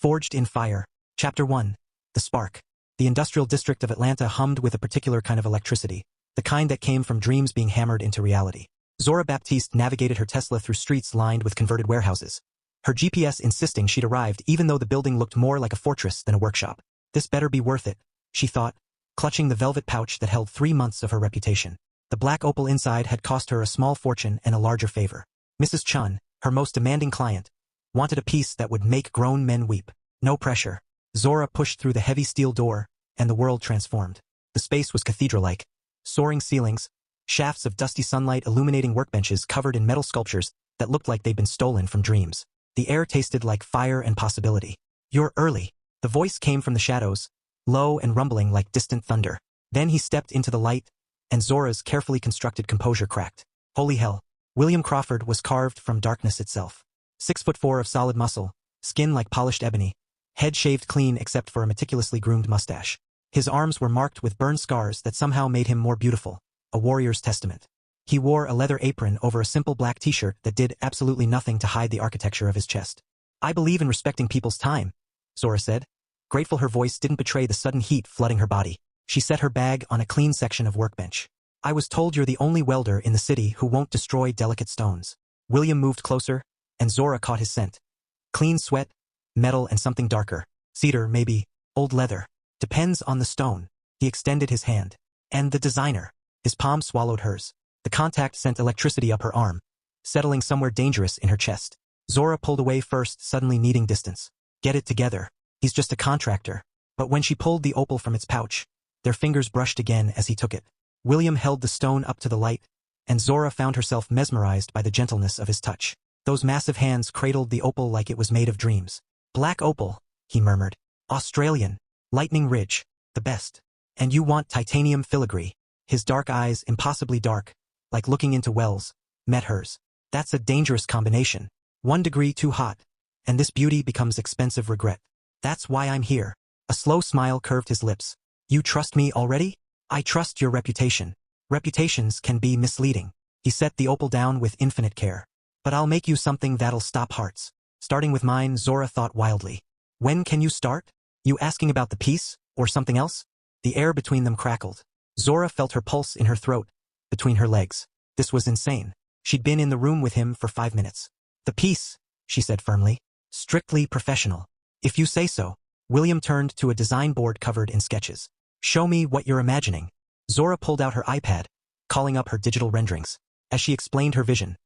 Forged in Fire. Chapter 1. The Spark. The industrial district of Atlanta hummed with a particular kind of electricity, the kind that came from dreams being hammered into reality. Zora Baptiste navigated her Tesla through streets lined with converted warehouses, her GPS insisting she'd arrived even though the building looked more like a fortress than a workshop. This better be worth it, she thought, clutching the velvet pouch that held 3 months of her reputation. The black opal inside had cost her a small fortune and a larger favor. Mrs. Chun, her most demanding client, wanted a piece that would make grown men weep. No pressure. Zora pushed through the heavy steel door, and the world transformed. The space was cathedral-like. Soaring ceilings, shafts of dusty sunlight illuminating workbenches covered in metal sculptures that looked like they'd been stolen from dreams. The air tasted like fire and possibility. "You're early." The voice came from the shadows, low and rumbling like distant thunder. Then he stepped into the light, and Zora's carefully constructed composure cracked. Holy hell. William Crawford was carved from darkness itself. 6'4" of solid muscle, skin like polished ebony, head shaved clean except for a meticulously groomed mustache. His arms were marked with burn scars that somehow made him more beautiful, a warrior's testament. He wore a leather apron over a simple black t-shirt that did absolutely nothing to hide the architecture of his chest. "I believe in respecting people's time," Zora said. Grateful her voice didn't betray the sudden heat flooding her body. She set her bag on a clean section of workbench. "I was told you're the only welder in the city who won't destroy delicate stones." William moved closer, and Zora caught his scent. Clean sweat, metal and something darker. Cedar, maybe, old leather. Depends on the stone. He extended his hand. "And the designer." His palm swallowed hers. The contact sent electricity up her arm, settling somewhere dangerous in her chest. Zora pulled away first, suddenly needing distance. "Get it together. He's just a contractor." But when she pulled the opal from its pouch, their fingers brushed again as he took it. William held the stone up to the light, and Zora found herself mesmerized by the gentleness of his touch. Those massive hands cradled the opal like it was made of dreams. "Black opal," he murmured. "Australian. Lightning Ridge. The best. And you want titanium filigree." His dark eyes, impossibly dark, like looking into wells, met hers. "That's a dangerous combination. 1 degree too hot, and this beauty becomes expensive regret. That's why I'm here." A slow smile curved his lips. "You trust me already?" "I trust your reputation. Reputations can be misleading." He set the opal down with infinite care. "But I'll make you something that'll stop hearts." Starting with mine, Zora thought wildly. "When can you start? You asking about the piece, or something else?" The air between them crackled. Zora felt her pulse in her throat, between her legs. This was insane. She'd been in the room with him for 5 minutes. "The piece," she said firmly. "Strictly professional." "If you say so." William turned to a design board covered in sketches. "Show me what you're imagining." Zora pulled out her iPad, calling up her digital renderings. As she explained her vision,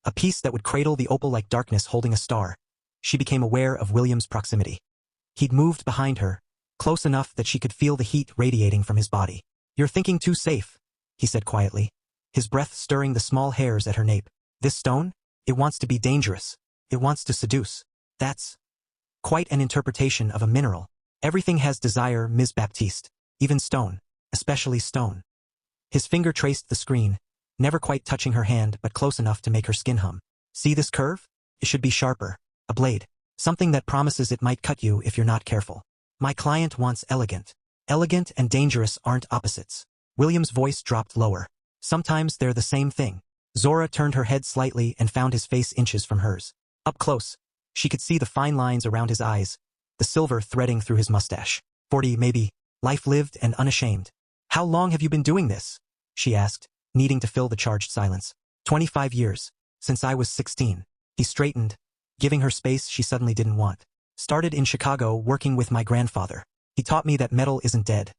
a piece that would cradle the opal like darkness holding a star, she became aware of William's proximity. He'd moved behind her, close enough that she could feel the heat radiating from his body. "You're thinking too safe," he said quietly, his breath stirring the small hairs at her nape. "This stone? It wants to be dangerous. It wants to seduce." "That's quite an interpretation of a mineral. Everything has desire, Ms. Baptiste. Even stone. Especially stone." His finger traced the screen, never quite touching her hand but close enough to make her skin hum. "See this curve? It should be sharper. A blade. Something that promises it might cut you if you're not careful. My client wants elegant. Elegant and dangerous aren't opposites." William's voice dropped lower. "Sometimes they're the same thing." Zora turned her head slightly and found his face inches from hers. Up close, she could see the fine lines around his eyes, the silver threading through his mustache. 40, maybe. Life lived and unashamed. "How long have you been doing this?" she asked, needing to fill the charged silence. 25 years. Since I was 16. He straightened, giving her space she suddenly didn't want. "Started in Chicago working with my grandfather. He taught me that metal isn't dead.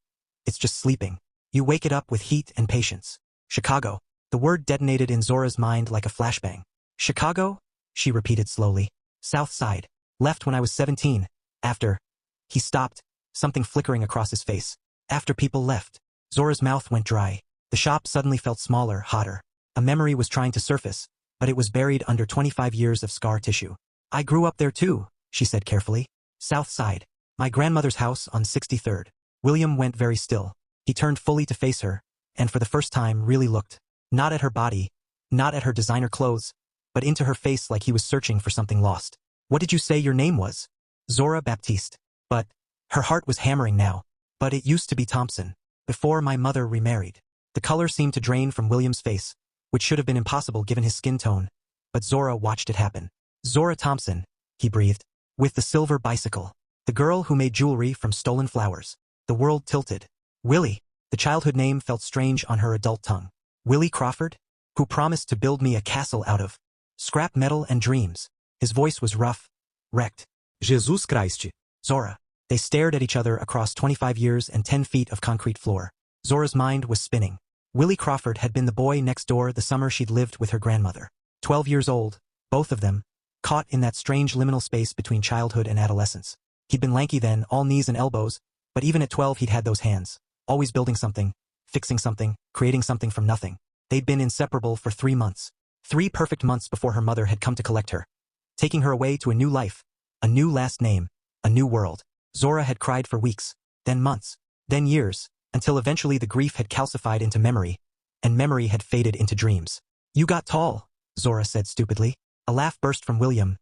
It's just sleeping. You wake it up with heat and patience." "Chicago." The word detonated in Zora's mind like a flashbang. "Chicago?" she repeated slowly. "South Side. Left when I was 17. After." He stopped, something flickering across his face. "After people left." Zora's mouth went dry. The shop suddenly felt smaller, hotter. A memory was trying to surface, but it was buried under 25 years of scar tissue. "I grew up there too," she said carefully. "South Side. My grandmother's house on 63rd. William went very still. He turned fully to face her, and for the first time really looked. Not at her body, not at her designer clothes, but into her face like he was searching for something lost. "What did you say your name was?" "Zora Baptiste." "But," her heart was hammering now, "but it used to be Thompson. Before my mother remarried." The color seemed to drain from William's face, which should have been impossible given his skin tone, but Zora watched it happen. "Zora Thompson," he breathed. "With the silver bicycle." The girl who made jewelry from stolen flowers. The world tilted. Willie. The childhood name felt strange on her adult tongue. Willie Crawford? Who promised to build me a castle out of scrap metal and dreams. His voice was rough, wrecked. Jesus Christ. Zora. They stared at each other across 25 years and 10 feet of concrete floor. Zora's mind was spinning. Willie Crawford had been the boy next door the summer she'd lived with her grandmother. 12 years old, both of them, caught in that strange liminal space between childhood and adolescence. He'd been lanky then, all knees and elbows, but even at 12 he'd had those hands, always building something, fixing something, creating something from nothing. They'd been inseparable for 3 months. 3 perfect months before her mother had come to collect her, taking her away to a new life, a new last name, a new world. Zora had cried for weeks, then months, then years, until eventually the grief had calcified into memory, and memory had faded into dreams. You got tall, Zora said stupidly. A laugh burst from William.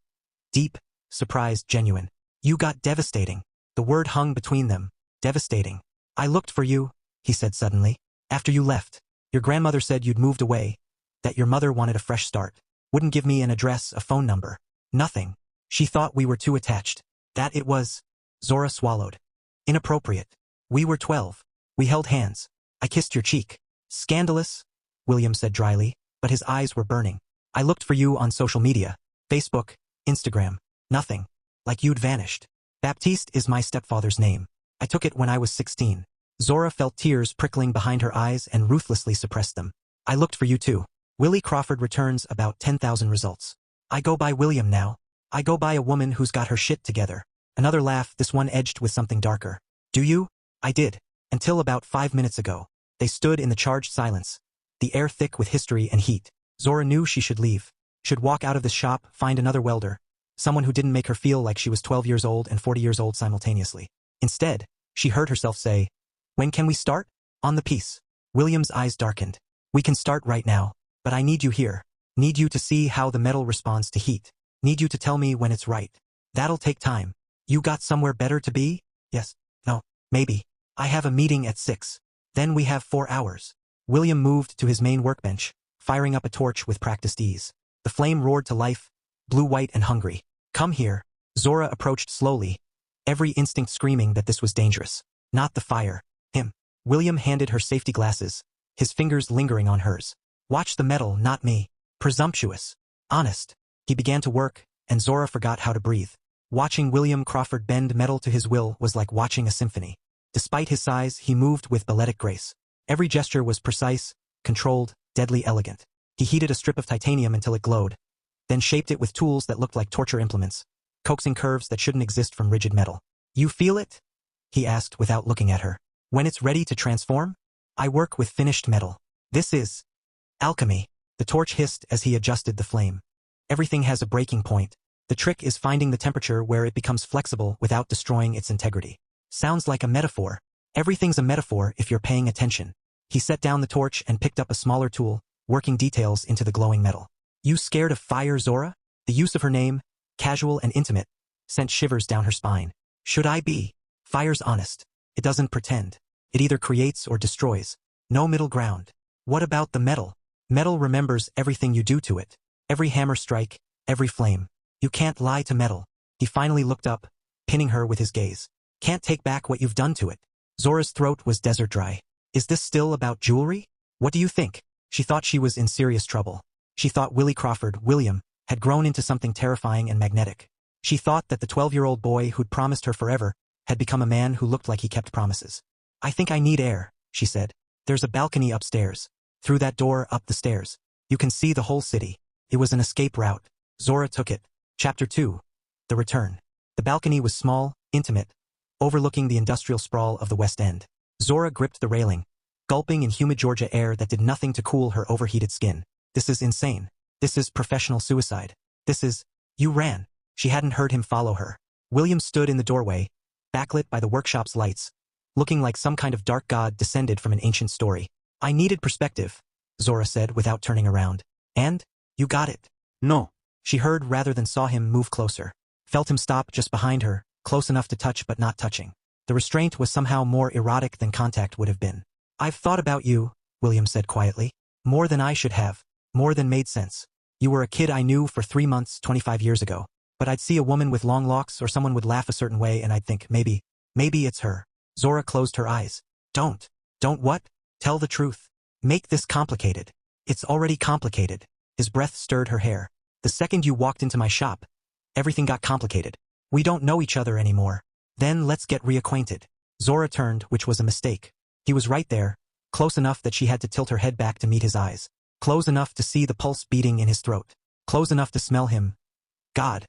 Deep, surprised, genuine. You got devastating. The word hung between them. Devastating. I looked for you, he said suddenly. After you left. Your grandmother said you'd moved away, that your mother wanted a fresh start. Wouldn't give me an address, a phone number. Nothing. She thought we were too attached. That it was. Zora swallowed. Inappropriate. We were 12. We held hands. I kissed your cheek. Scandalous, William said dryly, but his eyes were burning. I looked for you on social media. Facebook, Instagram. Nothing. Like you'd vanished. Baptiste is my stepfather's name. I took it when I was 16. Zora felt tears prickling behind her eyes and ruthlessly suppressed them. I looked for you too. Willie Crawford returns about 10,000 results. I go by William now. I go by a woman who's got her shit together. Another laugh, this one edged with something darker. Do you? I did. Until about 5 minutes ago. They stood in the charged silence, the air thick with history and heat. Zora knew she should leave. Should walk out of this shop, find another welder. Someone who didn't make her feel like she was 12 years old and 40 years old simultaneously. Instead, she heard herself say, when can we start? On the piece. William's eyes darkened. We can start right now, but I need you here. Need you to see how the metal responds to heat. Need you to tell me when it's right. That'll take time. You got somewhere better to be? Yes. No. Maybe. I have a meeting at 6. Then we have 4 hours. William moved to his main workbench, firing up a torch with practiced ease. The flame roared to life, blue-white and hungry. Come here. Zora approached slowly, every instinct screaming that this was dangerous. Not the fire. Him. William handed her safety glasses, his fingers lingering on hers. Watch the metal, not me. Presumptuous. Honest. He began to work, and Zora forgot how to breathe. Watching William Crawford bend metal to his will was like watching a symphony. Despite his size, he moved with balletic grace. Every gesture was precise, controlled, deadly elegant. He heated a strip of titanium until it glowed, then shaped it with tools that looked like torture implements, coaxing curves that shouldn't exist from rigid metal. You feel it? He asked without looking at her. When it's ready to transform? I work with finished metal. This is alchemy. The torch hissed as he adjusted the flame. Everything has a breaking point. The trick is finding the temperature where it becomes flexible without destroying its integrity. Sounds like a metaphor. Everything's a metaphor if you're paying attention. He set down the torch and picked up a smaller tool, working details into the glowing metal. You scared of fire, Zora? The use of her name, casual and intimate, sent shivers down her spine. Should I be? Fire's honest. It doesn't pretend. It either creates or destroys. No middle ground. What about the metal? Metal remembers everything you do to it. Every hammer strike, every flame. You can't lie to metal. He finally looked up, pinning her with his gaze. Can't take back what you've done to it. Zora's throat was desert dry. Is this still about jewelry? What do you think? She thought she was in serious trouble. She thought Willie Crawford, William, had grown into something terrifying and magnetic. She thought that the 12-year-old boy who'd promised her forever had become a man who looked like he kept promises. I think I need air, she said. There's a balcony upstairs. Through that door, up the stairs. You can see the whole city. It was an escape route. Zora took it. Chapter 2. The Return. The balcony was small, intimate, overlooking the industrial sprawl of the West End. Zora gripped the railing, gulping in humid Georgia air that did nothing to cool her overheated skin. This is insane. This is professional suicide. This is... You ran. She hadn't heard him follow her. William stood in the doorway, backlit by the workshop's lights, looking like some kind of dark god descended from an ancient story. I needed perspective, Zora said without turning around. And? You got it. No. She heard rather than saw him move closer. Felt him stop just behind her, close enough to touch but not touching. The restraint was somehow more erotic than contact would have been. I've thought about you, William said quietly. More than I should have. More than made sense. You were a kid I knew for 3 months 25 years ago. But I'd see a woman with long locks or someone would laugh a certain way and I'd think, maybe it's her. Zora closed her eyes. Don't what? Tell the truth. Make this complicated. It's already complicated. His breath stirred her hair. The second you walked into my shop, everything got complicated. We don't know each other anymore. Then let's get reacquainted. Zora turned, which was a mistake. He was right there, close enough that she had to tilt her head back to meet his eyes. Close enough to see the pulse beating in his throat. Close enough to smell him. God.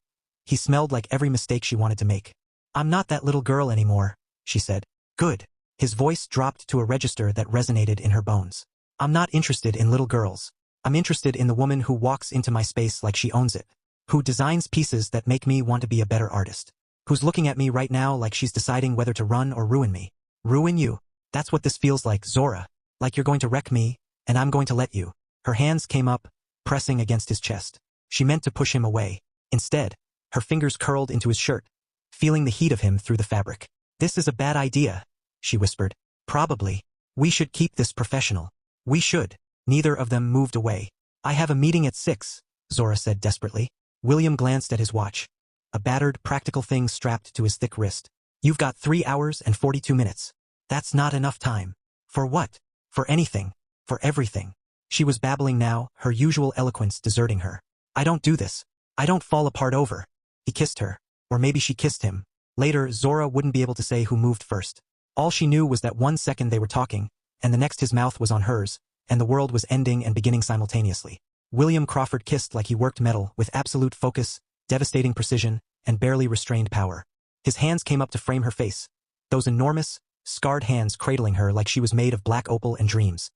He smelled like every mistake she wanted to make. I'm not that little girl anymore, she said. Good. His voice dropped to a register that resonated in her bones. I'm not interested in little girls. I'm interested in the woman who walks into my space like she owns it. Who designs pieces that make me want to be a better artist. Who's looking at me right now like she's deciding whether to run or ruin me. Ruin you? That's what this feels like, Zora. Like you're going to wreck me, and I'm going to let you. Her hands came up, pressing against his chest. She meant to push him away. Instead, her fingers curled into his shirt, feeling the heat of him through the fabric. This is a bad idea, she whispered. Probably. We should keep this professional. We should. Neither of them moved away. I have a meeting at 6, Zora said desperately. William glanced at his watch. A battered, practical thing strapped to his thick wrist. You've got 3 hours and 42 minutes. That's not enough time. For what? For anything. For everything. She was babbling now, her usual eloquence deserting her. I don't do this. I don't fall apart over. He kissed her. Or maybe she kissed him. Later, Zora wouldn't be able to say who moved first. All she knew was that 1 second they were talking, and the next his mouth was on hers, and the world was ending and beginning simultaneously. William Crawford kissed like he worked metal, with absolute focus, devastating precision, and barely restrained power. His hands came up to frame her face. Those enormous, scarred hands cradling her like she was made of black opal and dreams.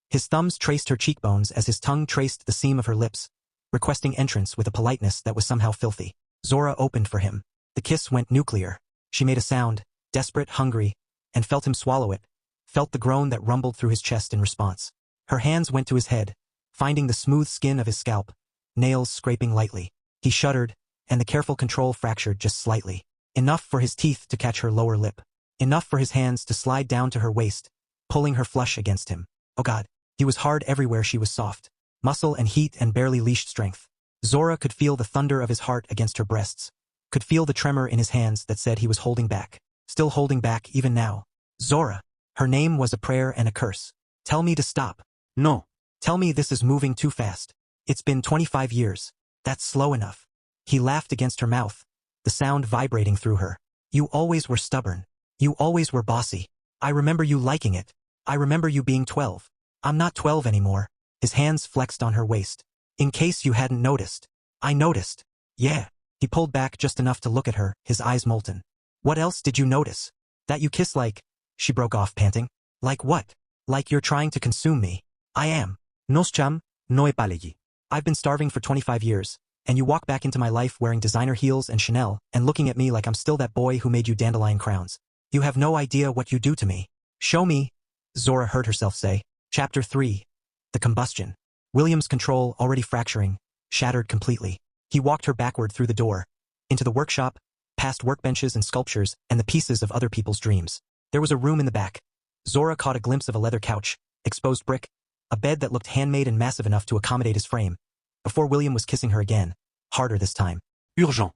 His thumbs traced her cheekbones as his tongue traced the seam of her lips, requesting entrance with a politeness that was somehow filthy. Zora opened for him. The kiss went nuclear. She made a sound, desperate, hungry, and felt him swallow it, felt the groan that rumbled through his chest in response. Her hands went to his head, finding the smooth skin of his scalp, nails scraping lightly. He shuddered, and the careful control fractured just slightly. Enough for his teeth to catch her lower lip. Enough for his hands to slide down to her waist, pulling her flush against him. Oh God. He was hard everywhere she was soft. Muscle and heat and barely leashed strength. Zora could feel the thunder of his heart against her breasts. Could feel the tremor in his hands that said he was holding back. Still holding back even now. Zora. Her name was a prayer and a curse. Tell me to stop. No. Tell me this is moving too fast. It's been 25 years. That's slow enough. He laughed against her mouth, the sound vibrating through her. You always were stubborn. You always were bossy. I remember you liking it. I remember you being 12. I'm not 12 anymore. His hands flexed on her waist. In case you hadn't noticed. I noticed. Yeah. He pulled back just enough to look at her, his eyes molten. What else did you notice? That you kiss like... She broke off, panting. Like what? Like you're trying to consume me. I am. Nos cham, no e palegi. I've been starving for 25 years, and you walk back into my life wearing designer heels and Chanel, and looking at me like I'm still that boy who made you dandelion crowns. You have no idea what you do to me. Show me. Zora heard herself say. Chapter 3. The combustion. William's control, already fracturing, shattered completely. He walked her backward through the door, into the workshop, past workbenches and sculptures, and the pieces of other people's dreams. There was a room in the back. Zora caught a glimpse of a leather couch, exposed brick, a bed that looked handmade and massive enough to accommodate his frame, before William was kissing her again, harder this time. Urgent.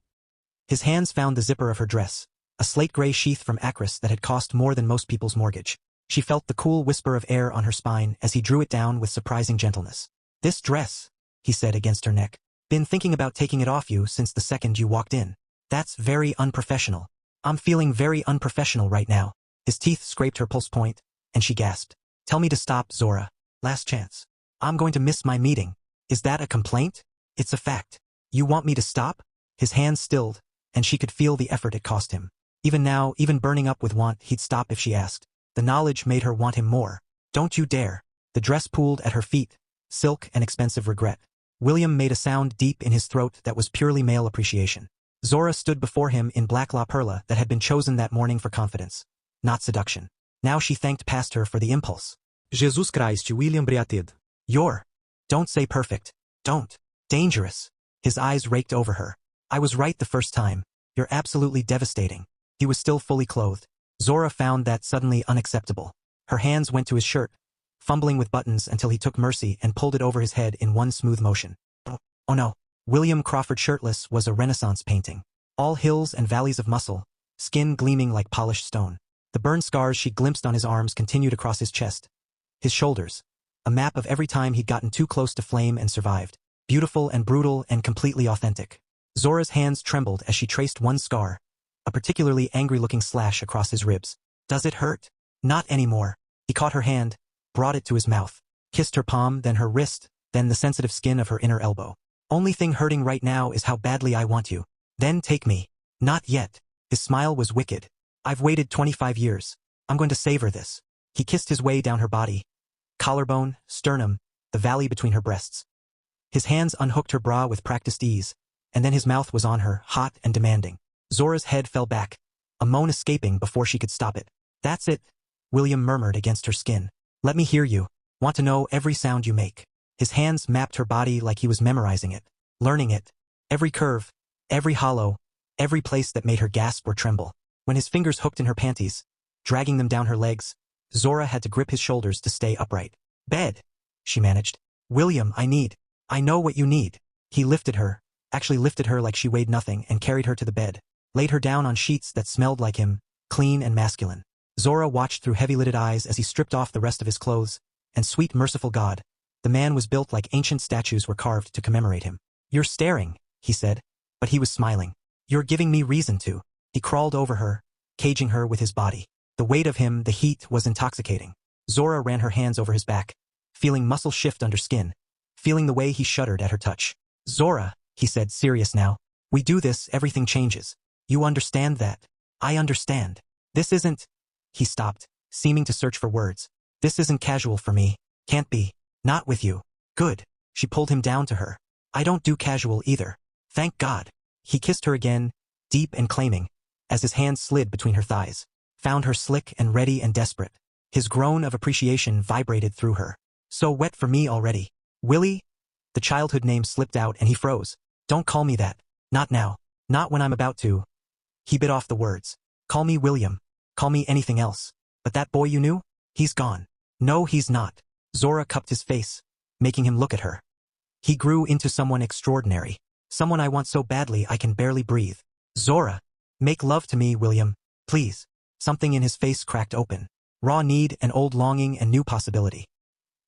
His hands found the zipper of her dress, a slate-gray sheath from Acris that had cost more than most people's mortgage. She felt the cool whisper of air on her spine as he drew it down with surprising gentleness. This dress, he said against her neck. Been thinking about taking it off you since the second you walked in. That's very unprofessional. I'm feeling very unprofessional right now. His teeth scraped her pulse point, and she gasped. Tell me to stop, Zora. Last chance. I'm going to miss my meeting. Is that a complaint? It's a fact. You want me to stop? His hands stilled, and she could feel the effort it cost him. Even now, even burning up with want, he'd stop if she asked. The knowledge made her want him more. Don't you dare. The dress pooled at her feet, silk and expensive regret. William made a sound deep in his throat that was purely male appreciation. Zora stood before him in black la perla that had been chosen that morning for confidence, not seduction. Now she thanked past her for the impulse. Jesus Christ, William Briatid. You're. Don't say perfect. Don't. Dangerous. His eyes raked over her. I was right the first time. You're absolutely devastating. He was still fully clothed. Zora found that suddenly unacceptable. Her hands went to his shirt, fumbling with buttons until he took mercy and pulled it over his head in one smooth motion. Oh no. William Crawford shirtless was a Renaissance painting. All hills and valleys of muscle, skin gleaming like polished stone. The burn scars she glimpsed on his arms continued across his chest, his shoulders, a map of every time he'd gotten too close to flame and survived. Beautiful and brutal and completely authentic. Zora's hands trembled as she traced one scar, a particularly angry-looking slash across his ribs. Does it hurt? Not anymore. He caught her hand, brought it to his mouth, kissed her palm, then her wrist, then the sensitive skin of her inner elbow. Only thing hurting right now is how badly I want you. Then take me. Not yet. His smile was wicked. I've waited 25 years. I'm going to savor this. He kissed his way down her body. Collarbone, sternum, the valley between her breasts. His hands unhooked her bra with practiced ease, and then his mouth was on her, hot and demanding. Zora's head fell back, a moan escaping before she could stop it. That's it, William murmured against her skin. Let me hear you. Want to know every sound you make. His hands mapped her body like he was memorizing it, learning it. Every curve, every hollow, every place that made her gasp or tremble. When his fingers hooked in her panties, dragging them down her legs, Zora had to grip his shoulders to stay upright. Bed, she managed. William, I know what you need. He lifted her, actually lifted her like she weighed nothing, and carried her to the bed, laid her down on sheets that smelled like him, clean and masculine. Zora watched through heavy-lidded eyes as he stripped off the rest of his clothes, and sweet merciful God, the man was built like ancient statues were carved to commemorate him. You're staring, he said, but he was smiling. You're giving me reason to. He crawled over her, caging her with his body. The weight of him, the heat, was intoxicating. Zora ran her hands over his back, feeling muscle shift under skin, feeling the way he shuddered at her touch. Zora, he said, serious now. We do this, everything changes. You understand that? I understand. This isn't... He stopped, seeming to search for words. This isn't casual for me. Can't be. Not with you. Good. She pulled him down to her. I don't do casual either. Thank God. He kissed her again, deep and claiming, as his hands slid between her thighs, found her slick and ready and desperate. His groan of appreciation vibrated through her. So wet for me already. Willie? The childhood name slipped out and he froze. Don't call me that. Not now. Not when I'm about to. He bit off the words. Call me William. Call me anything else. But that boy you knew? He's gone. No, he's not. Zora cupped his face, making him look at her. He grew into someone extraordinary. Someone I want so badly I can barely breathe. Zora, make love to me, William. Please. Something in his face cracked open. Raw need and old longing and new possibility.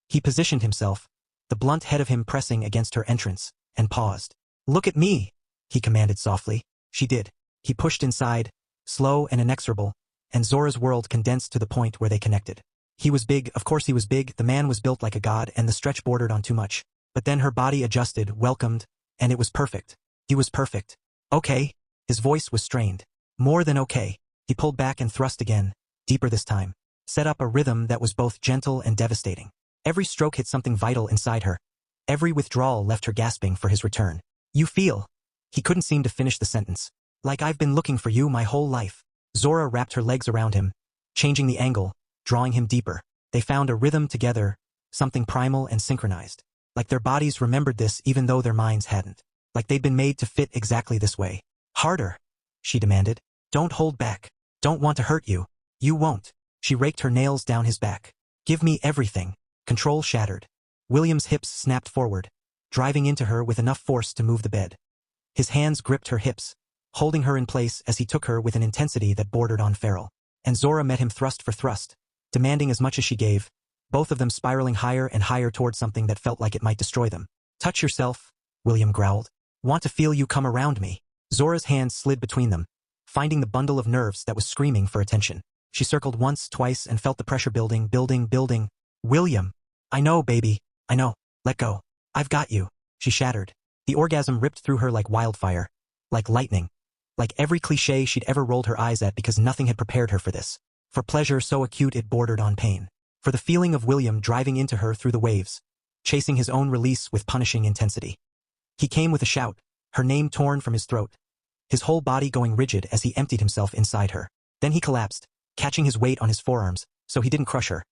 He positioned himself, the blunt head of him pressing against her entrance, and paused. Look at me, he commanded softly. She did. He pushed inside, slow and inexorable, and Zora's world condensed to the point where they connected. He was big, of course he was big, the man was built like a god, and the stretch bordered on too much. But then her body adjusted, welcomed, and it was perfect. He was perfect. Okay. His voice was strained. More than okay. He pulled back and thrust again, deeper this time. Set up a rhythm that was both gentle and devastating. Every stroke hit something vital inside her. Every withdrawal left her gasping for his return. You feel. He couldn't seem to finish the sentence. Like I've been looking for you my whole life. Zora wrapped her legs around him, changing the angle, drawing him deeper. They found a rhythm together, something primal and synchronized. Like their bodies remembered this even though their minds hadn't. Like they'd been made to fit exactly this way. Harder, she demanded. Don't hold back. Don't want to hurt you. You won't. She raked her nails down his back. Give me everything. Control shattered. William's hips snapped forward, driving into her with enough force to move the bed. His hands gripped her hips, holding her in place as he took her with an intensity that bordered on feral. And Zora met him thrust for thrust, demanding as much as she gave, both of them spiraling higher and higher toward something that felt like it might destroy them. Touch yourself, William growled. Want to feel you come around me. Zora's hands slid between them, finding the bundle of nerves that was screaming for attention. She circled once, twice, and felt the pressure building. William. I know, baby. I know. Let go. I've got you. She shattered. The orgasm ripped through her like wildfire, like lightning, like every cliché she'd ever rolled her eyes at because nothing had prepared her for this. For pleasure so acute it bordered on pain. For the feeling of William driving into her through the waves, chasing his own release with punishing intensity. He came with a shout, her name torn from his throat, his whole body going rigid as he emptied himself inside her. Then he collapsed, catching his weight on his forearms, so he didn't crush her.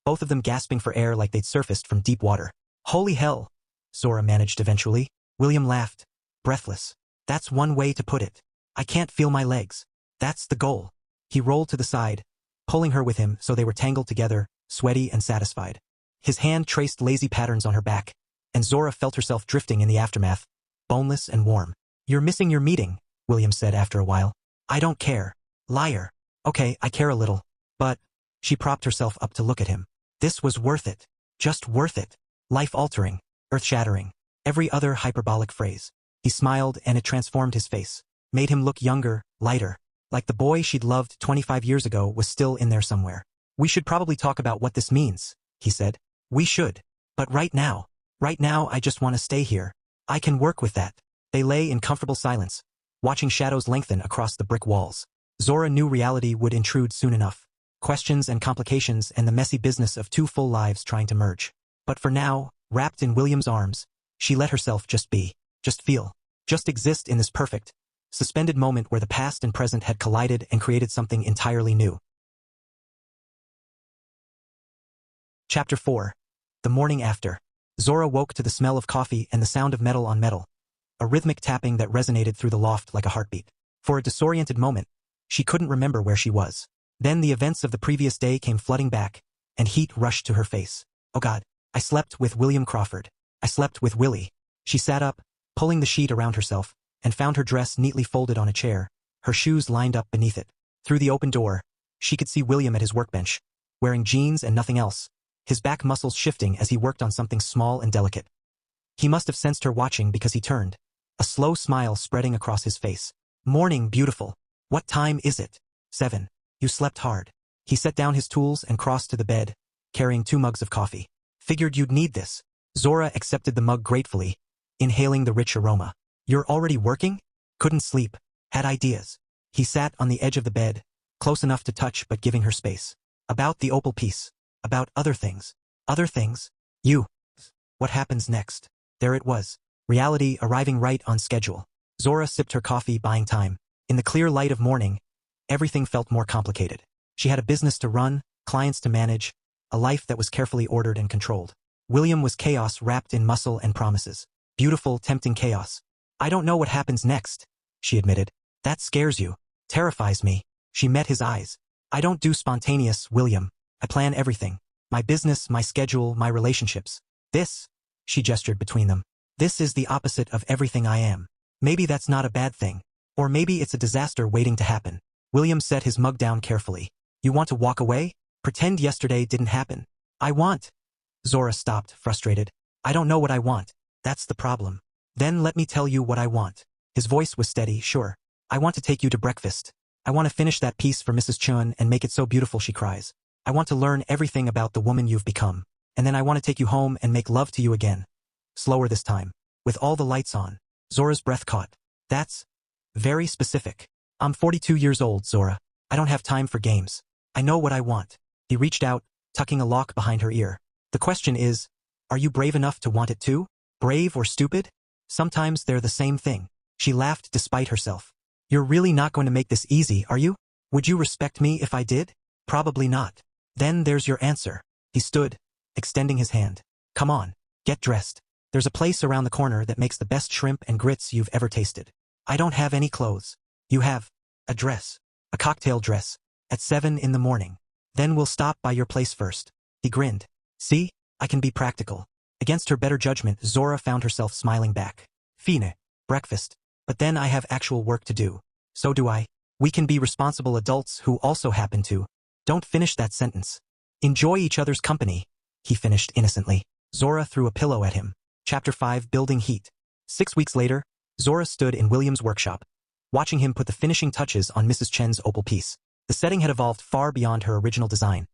Both of them gasping for air like they'd surfaced from deep water. Holy hell, Zora managed eventually. William laughed, breathless. That's one way to put it. I can't feel my legs. That's the goal. He rolled to the side, pulling her with him so they were tangled together, sweaty and satisfied. His hand traced lazy patterns on her back, and Zora felt herself drifting in the aftermath, boneless and warm. "You're missing your meeting," William said after a while. "I don't care. Liar." "Okay, I care a little. But..." She propped herself up to look at him. This was worth it. Just worth it. Life-altering. Earth-shattering. Every other hyperbolic phrase. He smiled and it transformed his face. Made him look younger, lighter. Like the boy she'd loved 25 years ago was still in there somewhere. "We should probably talk about what this means," he said. "We should. But right now I just want to stay here. I can work with that." They lay in comfortable silence, watching shadows lengthen across the brick walls. Zora knew reality would intrude soon enough. Questions and complications and the messy business of two full lives trying to merge. But for now, wrapped in William's arms, she let herself just be, just feel, just exist in this perfect, suspended moment where the past and present had collided and created something entirely new. Chapter 4. The morning after. Zora woke to the smell of coffee and the sound of metal on metal, a rhythmic tapping that resonated through the loft like a heartbeat. For a disoriented moment, she couldn't remember where she was. Then the events of the previous day came flooding back, and heat rushed to her face. "Oh God, I slept with William Crawford. I slept with Willie." She sat up, pulling the sheet around herself, and found her dress neatly folded on a chair, her shoes lined up beneath it. Through the open door, she could see William at his workbench, wearing jeans and nothing else, his back muscles shifting as he worked on something small and delicate. He must have sensed her watching because he turned, a slow smile spreading across his face. "Morning, beautiful. What time is it?" "7. You slept hard." He set down his tools and crossed to the bed, carrying 2 mugs of coffee. "Figured you'd need this." Zora accepted the mug gratefully, inhaling the rich aroma. "You're already working?" "Couldn't sleep. Had ideas." He sat on the edge of the bed, close enough to touch but giving her space. "About the opal piece. About other things." "Other things?" "You." What happens next? There it was. Reality arriving right on schedule. Zora sipped her coffee, buying time. In the clear light of morning, everything felt more complicated. She had a business to run, clients to manage, a life that was carefully ordered and controlled. William was chaos wrapped in muscle and promises. Beautiful, tempting chaos. "I don't know what happens next," she admitted. "That scares you." "Terrifies me." She met his eyes. "I don't do spontaneous, William. I plan everything. My business, my schedule, my relationships. This," she gestured between them, "this is the opposite of everything I am. Maybe that's not a bad thing. Or maybe it's a disaster waiting to happen." William set his mug down carefully. "You want to walk away? Pretend yesterday didn't happen." "I want..." Zora stopped, frustrated. "I don't know what I want. That's the problem." "Then let me tell you what I want." His voice was steady. "Sure. I want to take you to breakfast. I want to finish that piece for Mrs. Chun and make it so beautiful she cries. I want to learn everything about the woman you've become. And then I want to take you home and make love to you again. Slower this time. With all the lights on." Zora's breath caught. "That's very specific." "I'm 42 years old, Zora. I don't have time for games. I know what I want." He reached out, tucking a lock behind her ear. "The question is, are you brave enough to want it too? Brave or stupid? Sometimes they're the same thing." She laughed despite herself. "You're really not going to make this easy, are you? Would you respect me if I did?" "Probably not." "Then there's your answer." He stood, extending his hand. "Come on, get dressed. There's a place around the corner that makes the best shrimp and grits you've ever tasted." "I don't have any clothes." "You have a dress. A cocktail dress. At 7 in the morning. Then we'll stop by your place first." He grinned. "See? I can be practical." Against her better judgment, Zora found herself smiling back. "Fine. Breakfast. But then I have actual work to do." "So do I. We can be responsible adults who also happen to..." "Don't finish that sentence." "Enjoy each other's company," he finished innocently. Zora threw a pillow at him. Chapter 5. Building Heat. 6 weeks later, Zora stood in William's workshop, watching him put the finishing touches on Mrs. Chen's opal piece. The setting had evolved far beyond her original design.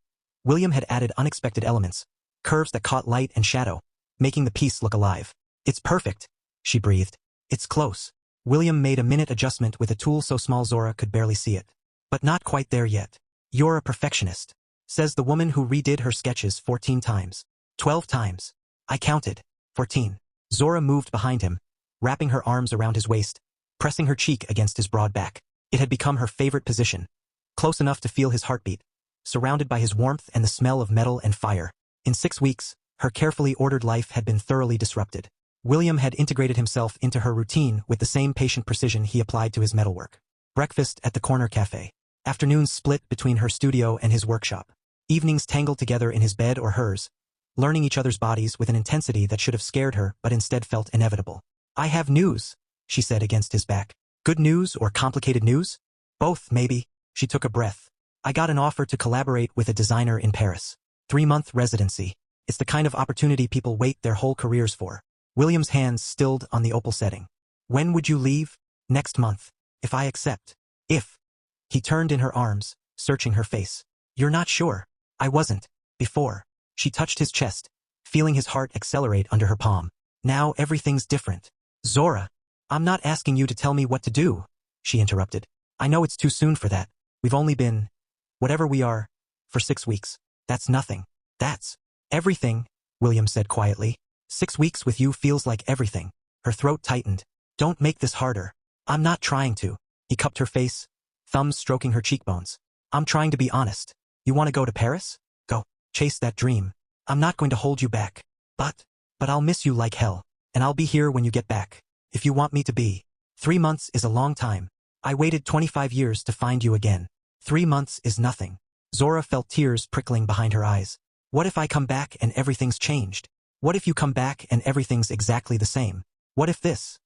William had added unexpected elements, curves that caught light and shadow, making the piece look alive. "It's perfect," she breathed. "It's close." William made a minute adjustment with a tool so small Zora could barely see it. "But not quite there yet. You're a perfectionist," says the woman who redid her sketches 14 times. 12 times. I counted. 14. Zora moved behind him, wrapping her arms around his waist, pressing her cheek against his broad back. It had become her favorite position, close enough to feel his heartbeat, surrounded by his warmth and the smell of metal and fire. In 6 weeks, her carefully ordered life had been thoroughly disrupted. William had integrated himself into her routine with the same patient precision he applied to his metalwork. Breakfast at the corner cafe. Afternoons split between her studio and his workshop. Evenings tangled together in his bed or hers, learning each other's bodies with an intensity that should have scared her but instead felt inevitable. I have news, she said against his back. Good news or complicated news? Both, maybe. She took a breath. I got an offer to collaborate with a designer in Paris. 3-month residency. It's the kind of opportunity people wait their whole careers for. William's hands stilled on the opal setting. When would you leave? Next month. If I accept. If. He turned in her arms, searching her face. You're not sure. I wasn't. Before. She touched his chest, feeling his heart accelerate under her palm. Now everything's different. Zora, I'm not asking you to tell me what to do, she interrupted. I know it's too soon for that. We've only been, whatever we are, for 6 weeks. That's nothing. That's everything, William said quietly. 6 weeks with you feels like everything. Her throat tightened. Don't make this harder. I'm not trying to. He cupped her face, thumbs stroking her cheekbones. I'm trying to be honest. You want to go to Paris? Go. Chase that dream. I'm not going to hold you back. But I'll miss you like hell. And I'll be here when you get back. If you want me to be. 3 months is a long time. I waited 25 years to find you again. 3 months is nothing. Zora felt tears prickling behind her eyes. What if I come back and everything's changed? What if you come back and everything's exactly the same? What if this?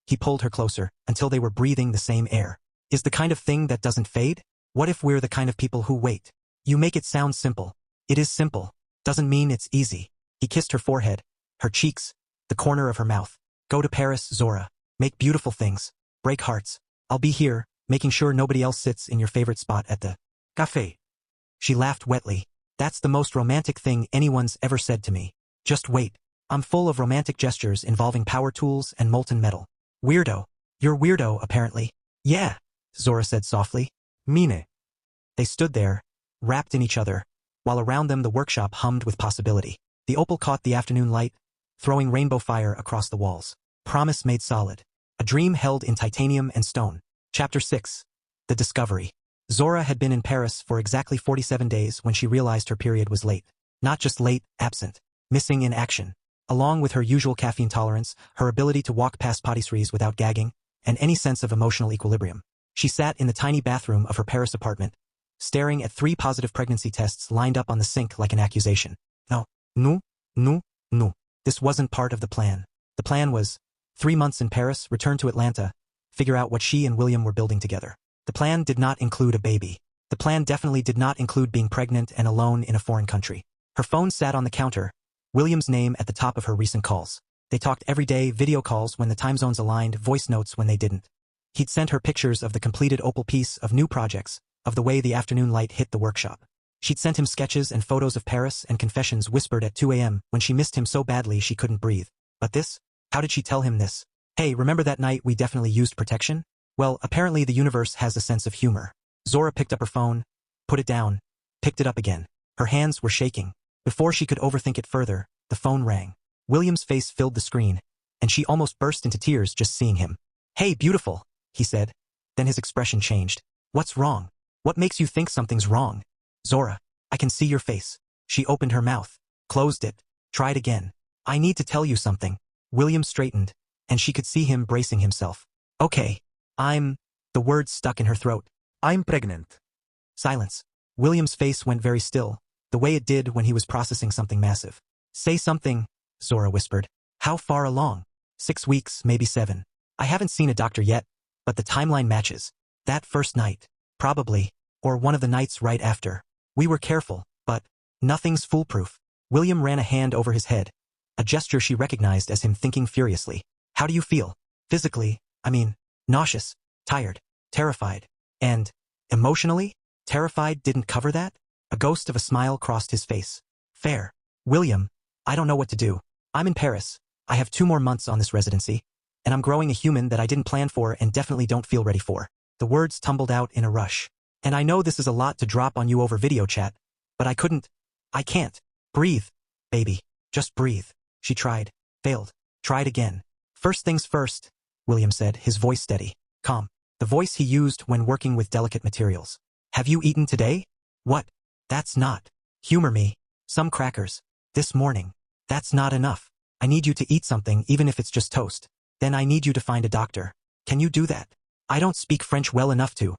He pulled her closer until they were breathing the same air. Is the kind of thing that doesn't fade? What if we're the kind of people who wait? You make it sound simple. It is simple. Doesn't mean it's easy. He kissed her forehead, her cheeks, the corner of her mouth. Go to Paris, Zora. Make beautiful things. Break hearts. I'll be here, making sure nobody else sits in your favorite spot at the café. She laughed wetly. That's the most romantic thing anyone's ever said to me. Just wait. I'm full of romantic gestures involving power tools and molten metal. Weirdo. You're weirdo, apparently. Yeah, Zora said softly. Mine. They stood there, wrapped in each other, while around them the workshop hummed with possibility. The opal caught the afternoon light, throwing rainbow fire across the walls. Promise made solid. A dream held in titanium and stone. Chapter 6. The Discovery. Zora had been in Paris for exactly 47 days when she realized her period was late. Not just late, absent. Missing in action. Along with her usual caffeine tolerance, her ability to walk past patisseries without gagging, and any sense of emotional equilibrium. She sat in the tiny bathroom of her Paris apartment, staring at 3 positive pregnancy tests lined up on the sink like an accusation. No. This wasn't part of the plan. The plan was 3 months in Paris, return to Atlanta, figure out what she and William were building together. The plan did not include a baby. The plan definitely did not include being pregnant and alone in a foreign country. Her phone sat on the counter, William's name at the top of her recent calls. They talked every day, video calls when the time zones aligned, voice notes when they didn't. He'd sent her pictures of the completed opal piece, of new projects, of the way the afternoon light hit the workshop. She'd sent him sketches and photos of Paris and confessions whispered at 2 a.m. when she missed him so badly she couldn't breathe. But this? How did she tell him this? Hey, remember that night we definitely used protection? Well, apparently the universe has a sense of humor. Zora picked up her phone, put it down, picked it up again. Her hands were shaking. Before she could overthink it further, the phone rang. William's face filled the screen, and she almost burst into tears just seeing him. Hey, beautiful, he said. Then his expression changed. What's wrong? What makes you think something's wrong? Zora, I can see your face. She opened her mouth, closed it, tried again. I need to tell you something. William straightened, and she could see him bracing himself. Okay. The words stuck in her throat. I'm pregnant. Silence. William's face went very still, the way it did when he was processing something massive. Say something, Zora whispered. How far along? 6 weeks, maybe 7. I haven't seen a doctor yet, but the timeline matches. That first night. Probably. Or one of the nights right after. We were careful, but nothing's foolproof. William ran a hand over his head, a gesture she recognized as him thinking furiously. How do you feel? Physically, nauseous, tired, terrified, and emotionally? Terrified didn't cover that? A ghost of a smile crossed his face. Fair. William, I don't know what to do. I'm in Paris. I have 2 more months on this residency, and I'm growing a human that I didn't plan for and definitely don't feel ready for. The words tumbled out in a rush. And I know this is a lot to drop on you over video chat, but I can't. Breathe, baby. Just breathe. She tried, failed, tried again. First things first, William said, his voice steady, calm. The voice he used when working with delicate materials. Have you eaten today? What? That's not. Humor me. Some crackers. This morning. That's not enough. I need you to eat something even if it's just toast. Then I need you to find a doctor. Can you do that? I don't speak French well enough to.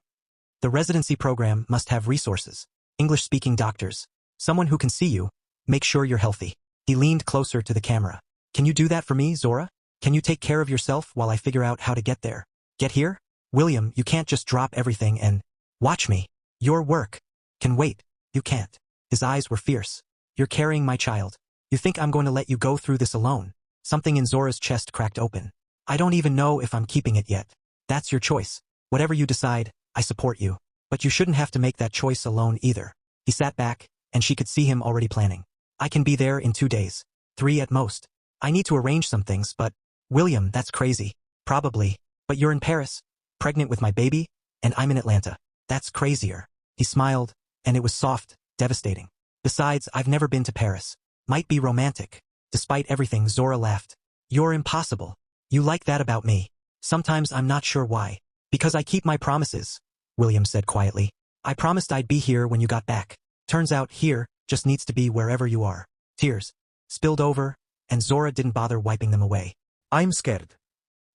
The residency program must have resources. English-speaking doctors. Someone who can see you. Make sure you're healthy. He leaned closer to the camera. Can you do that for me, Zora? Can you take care of yourself while I figure out how to get there? Get here? William, you can't just drop everything and watch me. Your work can wait. You can't. His eyes were fierce. You're carrying my child. You think I'm going to let you go through this alone? Something in Zora's chest cracked open. I don't even know if I'm keeping it yet. That's your choice. Whatever you decide, I support you. But you shouldn't have to make that choice alone either. He sat back, and she could see him already planning. I can be there in 2 days. 3 at most. I need to arrange some things, but William, that's crazy. Probably. But you're in Paris, pregnant with my baby, and I'm in Atlanta. That's crazier. He smiled, and it was soft, devastating. Besides, I've never been to Paris. Might be romantic. Despite everything, Zora laughed. You're impossible. You like that about me. Sometimes I'm not sure why. Because I keep my promises, William said quietly. I promised I'd be here when you got back. Turns out here just needs to be wherever you are. Tears spilled over, and Zora didn't bother wiping them away. I'm scared.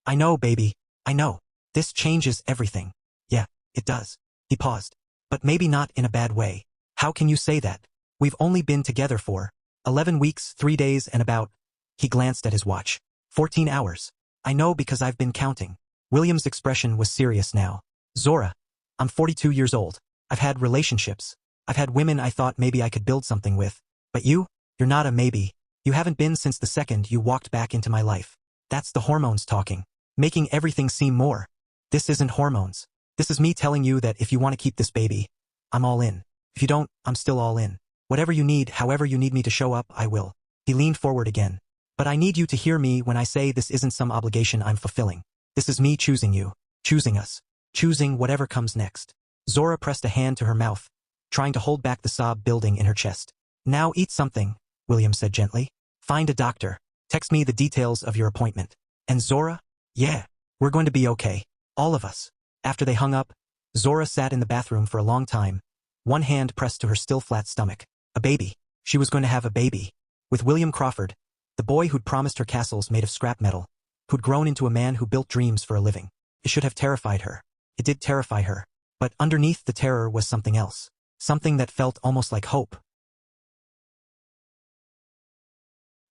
I know, baby. I know. This changes everything. Yeah, it does. He paused. But maybe not in a bad way. How can you say that? We've only been together for 11 weeks, 3 days, and about... He glanced at his watch. 14 hours. I know because I've been counting. William's expression was serious now. Zora, I'm 42 years old. I've had relationships. I've had women I thought maybe I could build something with. But you're not a maybe. You haven't been since the second you walked back into my life. That's the hormones talking. Making everything seem more. This isn't hormones. This is me telling you that if you want to keep this baby, I'm all in. If you don't, I'm still all in. Whatever you need, however you need me to show up, I will. He leaned forward again. But I need you to hear me when I say this isn't some obligation I'm fulfilling. This is me choosing you, choosing us, choosing whatever comes next. Zora pressed a hand to her mouth, trying to hold back the sob building in her chest. Now eat something, William said gently. Find a doctor. Text me the details of your appointment. And Zora? Yeah, we're going to be okay. All of us. After they hung up, Zora sat in the bathroom for a long time, one hand pressed to her still flat stomach. A baby. She was going to have a baby. With William Crawford, the boy who'd promised her castles made of scrap metal, who'd grown into a man who built dreams for a living. It should have terrified her. It did terrify her. But underneath the terror was something else. Something that felt almost like hope.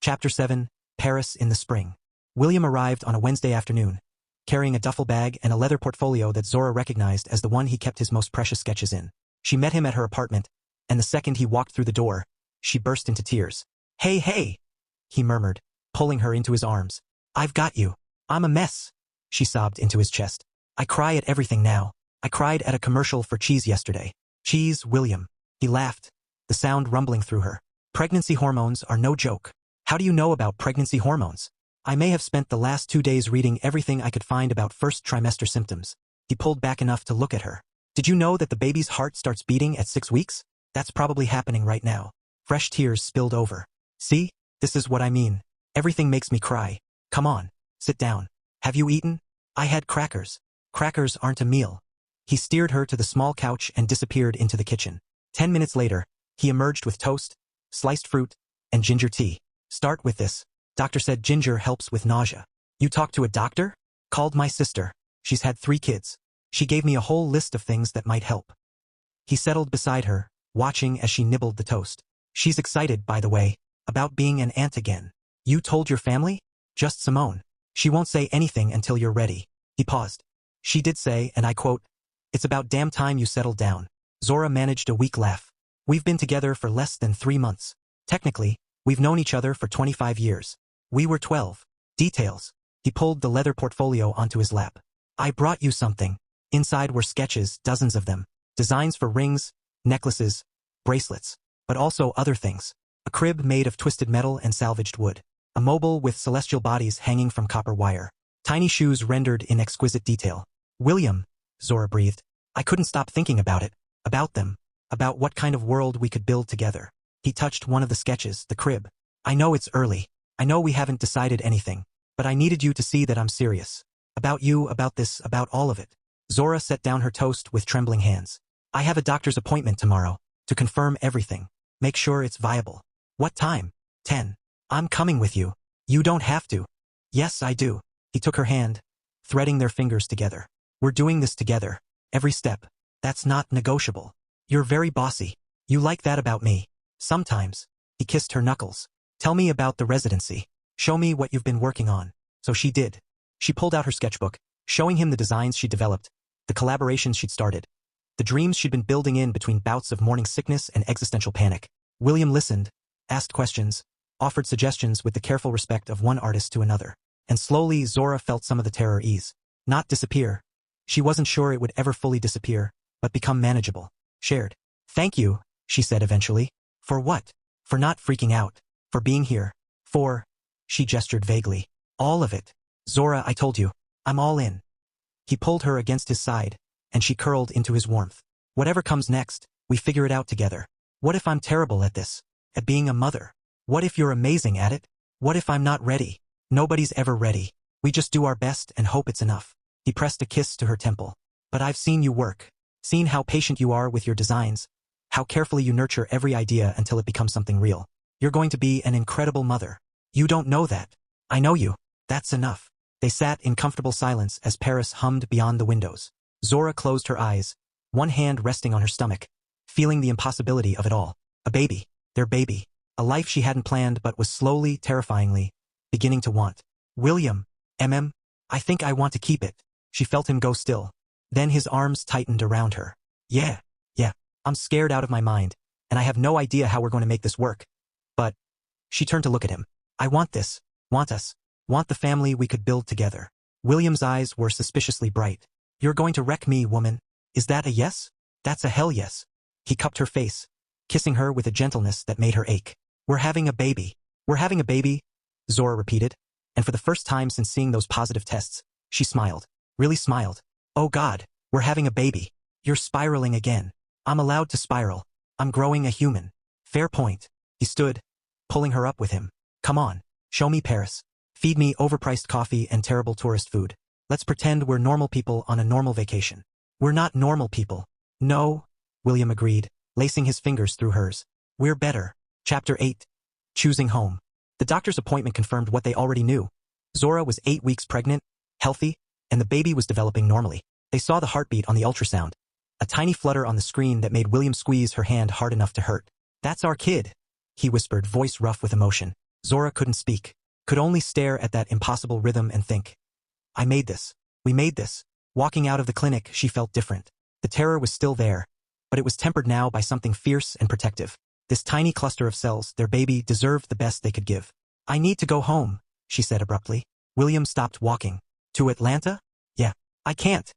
Chapter 7, Paris in the Spring. William arrived on a Wednesday afternoon, carrying a duffel bag and a leather portfolio that Zora recognized as the one he kept his most precious sketches in. She met him at her apartment, and the second he walked through the door, she burst into tears. Hey, hey, he murmured, pulling her into his arms. I've got you. I'm a mess, she sobbed into his chest. I cry at everything now. I cried at a commercial for cheese yesterday. Cheese, William. He laughed, the sound rumbling through her. Pregnancy hormones are no joke. How do you know about pregnancy hormones? I may have spent the last 2 days reading everything I could find about first trimester symptoms. He pulled back enough to look at her. Did you know that the baby's heart starts beating at 6 weeks? That's probably happening right now. Fresh tears spilled over. See? This is what I mean. Everything makes me cry. Come on. Sit down. Have you eaten? I had crackers. Crackers aren't a meal. He steered her to the small couch and disappeared into the kitchen. 10 minutes later, he emerged with toast, sliced fruit, and ginger tea. Start with this. Doctor said ginger helps with nausea. You talked to a doctor? Called my sister. She's had 3 kids. She gave me a whole list of things that might help. He settled beside her, watching as she nibbled the toast. She's excited, by the way, about being an aunt again. You told your family? Just Simone. She won't say anything until you're ready. He paused. She did say, and I quote, "It's about damn time you settled down." Zora managed a weak laugh. We've been together for less than 3 months. Technically, we've known each other for 25 years. We were 12. Details. He pulled the leather portfolio onto his lap. I brought you something. Inside were sketches, dozens of them. Designs for rings, necklaces, bracelets. But also other things. A crib made of twisted metal and salvaged wood. A mobile with celestial bodies hanging from copper wire. Tiny shoes rendered in exquisite detail. William, Zora breathed. I couldn't stop thinking about it. About them. About what kind of world we could build together. He touched one of the sketches, the crib. I know it's early. I know we haven't decided anything. But I needed you to see that I'm serious. About you, about this, about all of it. Zora set down her toast with trembling hands. I have a doctor's appointment tomorrow. To confirm everything. Make sure it's viable. What time? 10. I'm coming with you. You don't have to. Yes, I do. He took her hand, threading their fingers together. We're doing this together. Every step. That's not negotiable. You're very bossy. You like that about me. Sometimes. He kissed her knuckles. Tell me about the residency. Show me what you've been working on. So she did. She pulled out her sketchbook, showing him the designs she'd developed, the collaborations she'd started, the dreams she'd been building in between bouts of morning sickness and existential panic. William listened, asked questions, offered suggestions with the careful respect of one artist to another. And slowly Zora felt some of the terror ease. Not disappear. She wasn't sure it would ever fully disappear, but become manageable. Shared. Thank you, she said eventually. For what? For not freaking out. For being here. For... She gestured vaguely. All of it. Zora, I told you. I'm all in. He pulled her against his side, and she curled into his warmth. Whatever comes next, we figure it out together. What if I'm terrible at this? At being a mother? What if you're amazing at it? What if I'm not ready? Nobody's ever ready. We just do our best and hope it's enough. He pressed a kiss to her temple. But I've seen you work. Seen how patient you are with your designs. How carefully you nurture every idea until it becomes something real. You're going to be an incredible mother. You don't know that. I know you. That's enough. They sat in comfortable silence as Paris hummed beyond the windows. Zora closed her eyes, one hand resting on her stomach, feeling the impossibility of it all. A baby. Their baby. A life she hadn't planned but was slowly, terrifyingly, beginning to want. William. I think I want to keep it. She felt him go still. Then his arms tightened around her. Yeah. I'm scared out of my mind, and I have no idea how we're going to make this work. But... She turned to look at him. I want this. Want us. Want the family we could build together. William's eyes were suspiciously bright. You're going to wreck me, woman. Is that a yes? That's a hell yes. He cupped her face, kissing her with a gentleness that made her ache. We're having a baby. We're having a baby, Zora repeated, and for the first time since seeing those positive tests, she smiled. Really smiled. Oh God, we're having a baby. You're spiraling again. I'm allowed to spiral. I'm growing a human. Fair point. He stood, pulling her up with him. Come on, show me Paris. Feed me overpriced coffee and terrible tourist food. Let's pretend we're normal people on a normal vacation. We're not normal people. No, William agreed, lacing his fingers through hers. We're better. Chapter 8. Choosing home. The doctor's appointment confirmed what they already knew. Zora was 8 weeks pregnant, healthy, and the baby was developing normally. They saw the heartbeat on the ultrasound. A tiny flutter on the screen that made William squeeze her hand hard enough to hurt. That's our kid, he whispered, voice rough with emotion. Zora couldn't speak, could only stare at that impossible rhythm and think. I made this. We made this. Walking out of the clinic, she felt different. The terror was still there, but it was tempered now by something fierce and protective. This tiny cluster of cells, their baby, deserved the best they could give. I need to go home, she said abruptly. William stopped walking. To Atlanta? Yeah. I can't.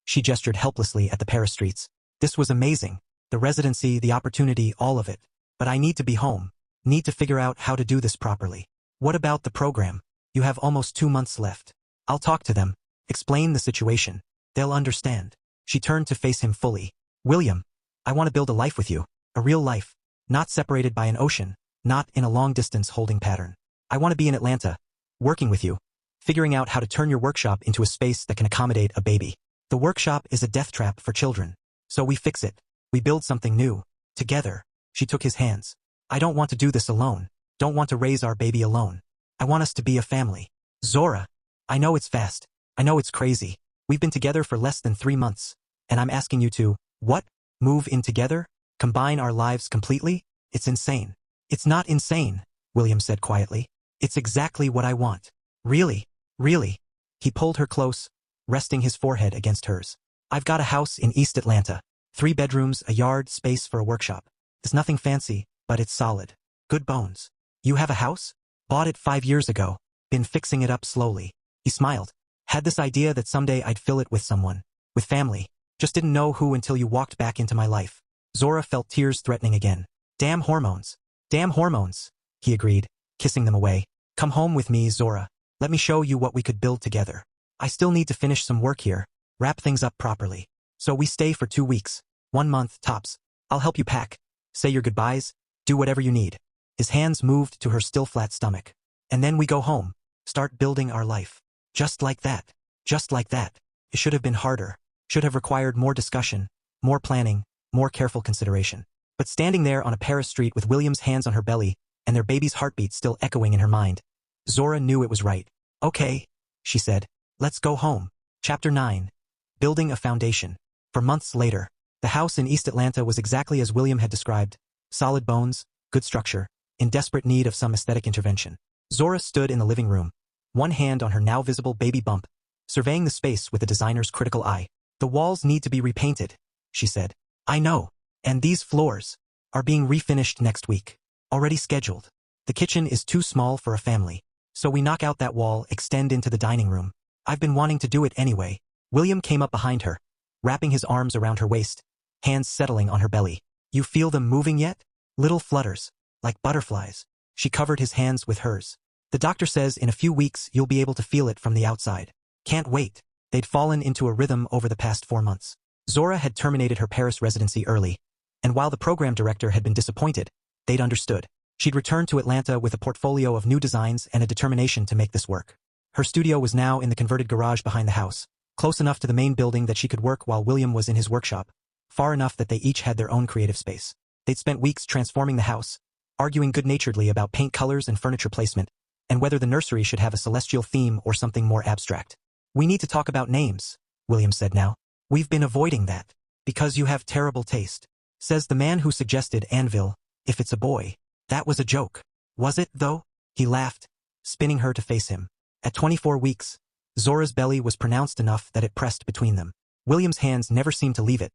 She gestured helplessly at the Paris streets. This was amazing. The residency, the opportunity, all of it. But I need to be home. Need to figure out how to do this properly. What about the program? You have almost 2 months left. I'll talk to them. Explain the situation. They'll understand. She turned to face him fully. William, I want to build a life with you. A real life. Not separated by an ocean. Not in a long-distance holding pattern. I want to be in Atlanta. Working with you. Figuring out how to turn your workshop into a space that can accommodate a baby. The workshop is a death trap for children. So we fix it. We build something new. Together. She took his hands. I don't want to do this alone. Don't want to raise our baby alone. I want us to be a family. Zora. I know it's fast. I know it's crazy. We've been together for less than 3 months. And I'm asking you to, what? Move in together? Combine our lives completely? It's insane. It's not insane, William said quietly. It's exactly what I want. Really? Really? He pulled her close, resting his forehead against hers. I've got a house in East Atlanta. 3 bedrooms, a yard, space for a workshop. It's nothing fancy, but it's solid. Good bones. You have a house? Bought it 5 years ago. Been fixing it up slowly. He smiled. Had this idea that someday I'd fill it with someone. With family. Just didn't know who until you walked back into my life. Zora felt tears threatening again. Damn hormones. Damn hormones. He agreed, kissing them away. Come home with me, Zora. Let me show you what we could build together. I still need to finish some work here. Wrap things up properly. So we stay for 2 weeks. 1 month, tops. I'll help you pack. Say your goodbyes. Do whatever you need. His hands moved to her still flat stomach. And then we go home. Start building our life. Just like that. Just like that. It should have been harder. Should have required more discussion, more planning, more careful consideration. But standing there on a Paris street with William's hands on her belly and their baby's heartbeat still echoing in her mind, Zora knew it was right. Okay, she said. Let's go home. Chapter 9. Building a foundation. For months later, the house in East Atlanta was exactly as William had described. Solid bones, good structure, in desperate need of some aesthetic intervention. Zora stood in the living room, one hand on her now visible baby bump, surveying the space with a designer's critical eye. The walls need to be repainted, she said. I know. And these floors are being refinished next week. Already scheduled. The kitchen is too small for a family. So we knock out that wall, extend into the dining room. I've been wanting to do it anyway. William came up behind her, wrapping his arms around her waist, hands settling on her belly. You feel them moving yet? Little flutters, like butterflies. She covered his hands with hers. The doctor says in a few weeks you'll be able to feel it from the outside. Can't wait. They'd fallen into a rhythm over the past 4 months. Zora had terminated her Paris residency early, and while the program director had been disappointed, they'd understood. She'd returned to Atlanta with a portfolio of new designs and a determination to make this work. Her studio was now in the converted garage behind the house, close enough to the main building that she could work while William was in his workshop, far enough that they each had their own creative space. They'd spent weeks transforming the house, arguing good-naturedly about paint colors and furniture placement, and whether the nursery should have a celestial theme or something more abstract. We need to talk about names, William said now. We've been avoiding that, because you have terrible taste. Says the man who suggested Anvil, if it's a boy. That was a joke. Was it, though? He laughed, spinning her to face him. At 24 weeks, Zora's belly was pronounced enough that it pressed between them. William's hands never seemed to leave it,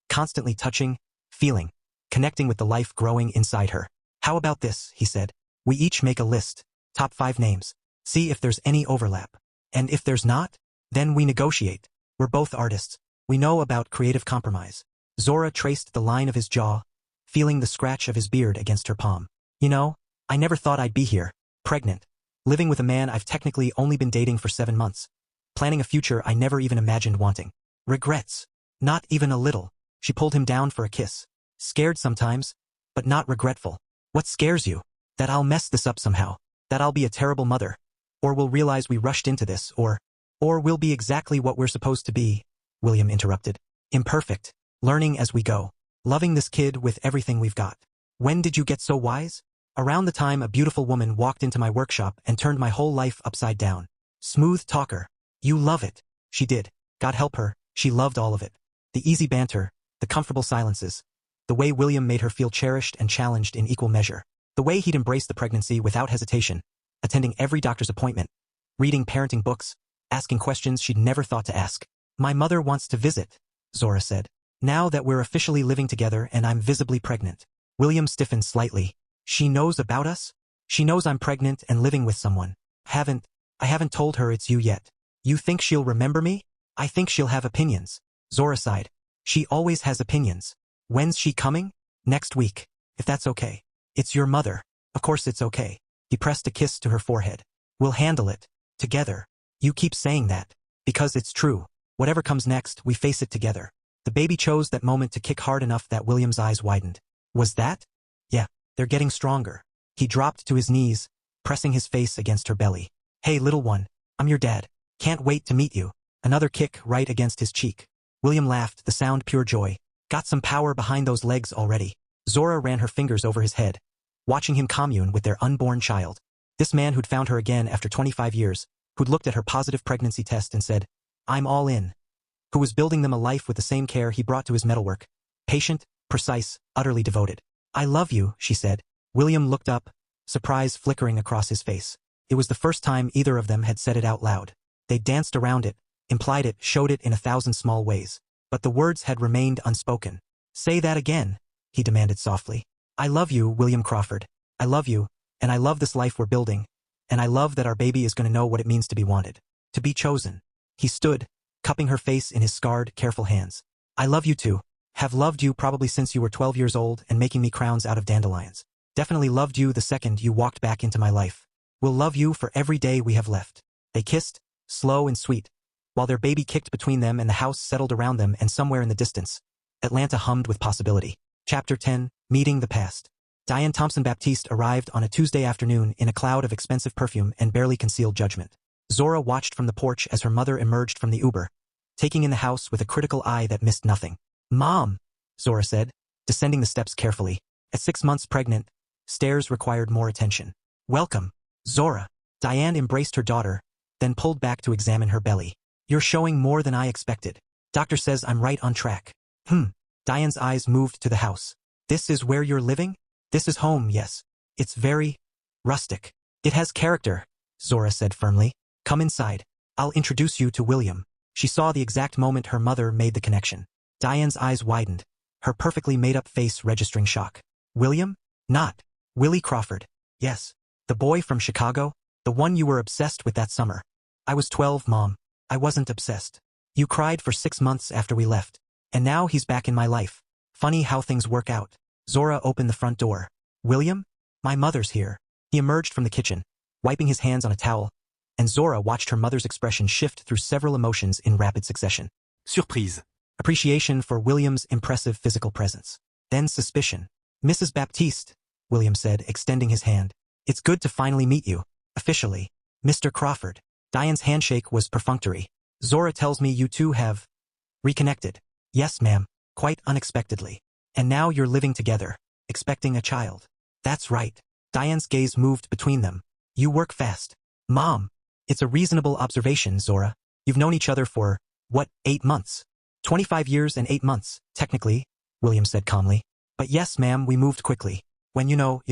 constantly touching, feeling, connecting with the life growing inside her. How about this, he said. We each make a list, top 5 names. See if there's any overlap. And if there's not, then we negotiate. We're both artists. We know about creative compromise. Zora traced the line of his jaw, feeling the scratch of his beard against her palm. You know, I never thought I'd be here, pregnant, living with a man I've technically only been dating for 7 months, planning a future I never even imagined wanting. Regrets. Not even a little. She pulled him down for a kiss. Scared sometimes, but not regretful. What scares you? That I'll mess this up somehow. That I'll be a terrible mother. Or we'll realize we rushed into this, or we'll be exactly what we're supposed to be, William interrupted. Imperfect. Learning as we go. Loving this kid with everything we've got. When did you get so wise? Around the time a beautiful woman walked into my workshop and turned my whole life upside down. Smooth talker. You love it. She did. God help her, she loved all of it. The easy banter, the comfortable silences, the way William made her feel cherished and challenged in equal measure. The way he'd embraced the pregnancy without hesitation, attending every doctor's appointment, reading parenting books, asking questions she'd never thought to ask. My mother wants to visit, Zora said. Now that we're officially living together and I'm visibly pregnant. William stiffened slightly. She knows about us? She knows I'm pregnant and living with someone. I haven't told her it's you yet. You think she'll remember me? I think she'll have opinions. Zora sighed. She always has opinions. When's she coming? Next week. If that's okay. It's your mother. Of course it's okay. He pressed a kiss to her forehead. We'll handle it. Together. You keep saying that. Because it's true. Whatever comes next, we face it together. The baby chose that moment to kick hard enough that William's eyes widened. Was that? Yeah. They're getting stronger. He dropped to his knees, pressing his face against her belly. Hey little one, I'm your dad. Can't wait to meet you. Another kick right against his cheek. William laughed, the sound pure joy. Got some power behind those legs already. Zora ran her fingers over his head, watching him commune with their unborn child. This man who'd found her again after 25 years, who'd looked at her positive pregnancy test and said, I'm all in. Who was building them a life with the same care he brought to his metalwork. Patient, precise, utterly devoted. I love you, she said. William looked up, surprise flickering across his face. It was the first time either of them had said it out loud. They danced around it, implied it, showed it in 1,000 small ways. But the words had remained unspoken. Say that again, he demanded softly. I love you, William Crawford. I love you, and I love this life we're building, and I love that our baby is going to know what it means to be wanted, to be chosen. He stood, cupping her face in his scarred, careful hands. I love you too. Have loved you probably since you were 12 years old and making me crowns out of dandelions. Definitely loved you the second you walked back into my life. Will love you for every day we have left. They kissed, slow and sweet, while their baby kicked between them and the house settled around them, and somewhere in the distance, Atlanta hummed with possibility. Chapter 10, Meeting the Past. Diane Thompson-Baptiste arrived on a Tuesday afternoon in a cloud of expensive perfume and barely concealed judgment. Zora watched from the porch as her mother emerged from the Uber, taking in the house with a critical eye that missed nothing. Mom, Zora said, descending the steps carefully. At 6 months pregnant, stairs required more attention. Welcome, Zora. Diane embraced her daughter, then pulled back to examine her belly. You're showing more than I expected. Doctor says I'm right on track. Diane's eyes moved to the house. This is where you're living? This is home, yes. It's very rustic. It has character, Zora said firmly. Come inside. I'll introduce you to William. She saw the exact moment her mother made the connection. Diane's eyes widened, her perfectly made-up face registering shock. William? Not Willie Crawford. Yes. The boy from Chicago? The one you were obsessed with that summer. I was 12, Mom. I wasn't obsessed. You cried for 6 months after we left. And now he's back in my life. Funny how things work out. Zora opened the front door. William? My mother's here. He emerged from the kitchen, wiping his hands on a towel, and Zora watched her mother's expression shift through several emotions in rapid succession. Surprise. Appreciation for William's impressive physical presence. Then suspicion. Mrs. Baptiste, William said, extending his hand. It's good to finally meet you. Officially. Mr. Crawford. Diane's handshake was perfunctory. Zora tells me you two have reconnected. Yes, ma'am. Quite unexpectedly. And now you're living together, expecting a child. That's right. Diane's gaze moved between them. You work fast. Mom. It's a reasonable observation, Zora. You've known each other for, what, 8 months? 25 years and 8 months, technically, William said calmly. But yes, ma'am, we moved quickly. When you know.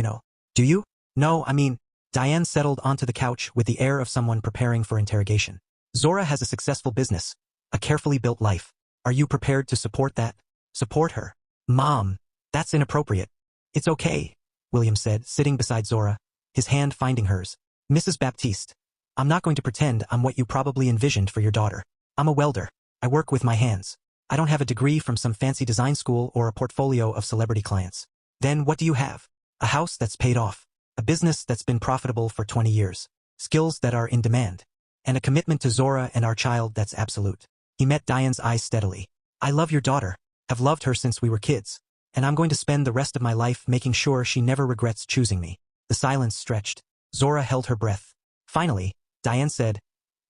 Do you? No, I mean, Diane settled onto the couch with the air of someone preparing for interrogation. Zora has a successful business, a carefully built life. Are you prepared to support that? Support her? Mom, that's inappropriate. It's okay, William said, sitting beside Zora, his hand finding hers. Mrs. Baptiste, I'm not going to pretend I'm what you probably envisioned for your daughter. I'm a welder. I work with my hands. I don't have a degree from some fancy design school or a portfolio of celebrity clients. Then what do you have? A house that's paid off. A business that's been profitable for 20 years. Skills that are in demand. And a commitment to Zora and our child that's absolute. He met Diane's eyes steadily. I love your daughter. Have loved her since we were kids. And I'm going to spend the rest of my life making sure she never regrets choosing me. The silence stretched. Zora held her breath. Finally, Diane said,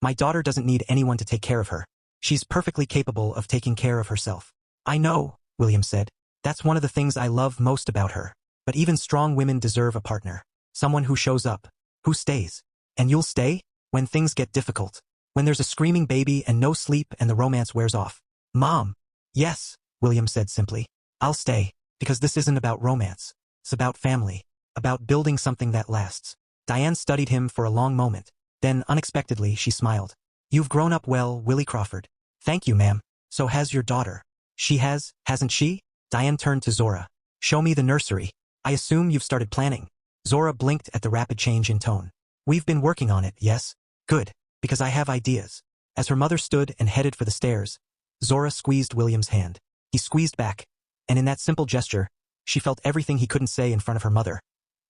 my daughter doesn't need anyone to take care of her. She's perfectly capable of taking care of herself. I know, William said. That's one of the things I love most about her. But even strong women deserve a partner. Someone who shows up. Who stays. And you'll stay? When things get difficult. When there's a screaming baby and no sleep and the romance wears off. Mom. Yes, William said simply. I'll stay. Because this isn't about romance. It's about family. About building something that lasts. Diane studied him for a long moment. Then, unexpectedly, she smiled. You've grown up well, Willie Crawford. Thank you, ma'am. So has your daughter. She has, hasn't she? Diane turned to Zora. Show me the nursery. I assume you've started planning. Zora blinked at the rapid change in tone. We've been working on it, yes? Good, because I have ideas. As her mother stood and headed for the stairs, Zora squeezed William's hand. He squeezed back, and in that simple gesture, she felt everything he couldn't say in front of her mother.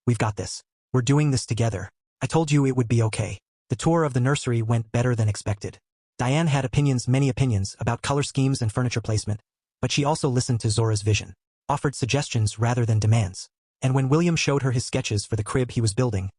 We've got this. We're doing this together. I told you it would be okay. The tour of the nursery went better than expected. Diane had many opinions about color schemes and furniture placement, but she also listened to Zora's vision, offered suggestions rather than demands. And when William showed her his sketches for the crib he was building,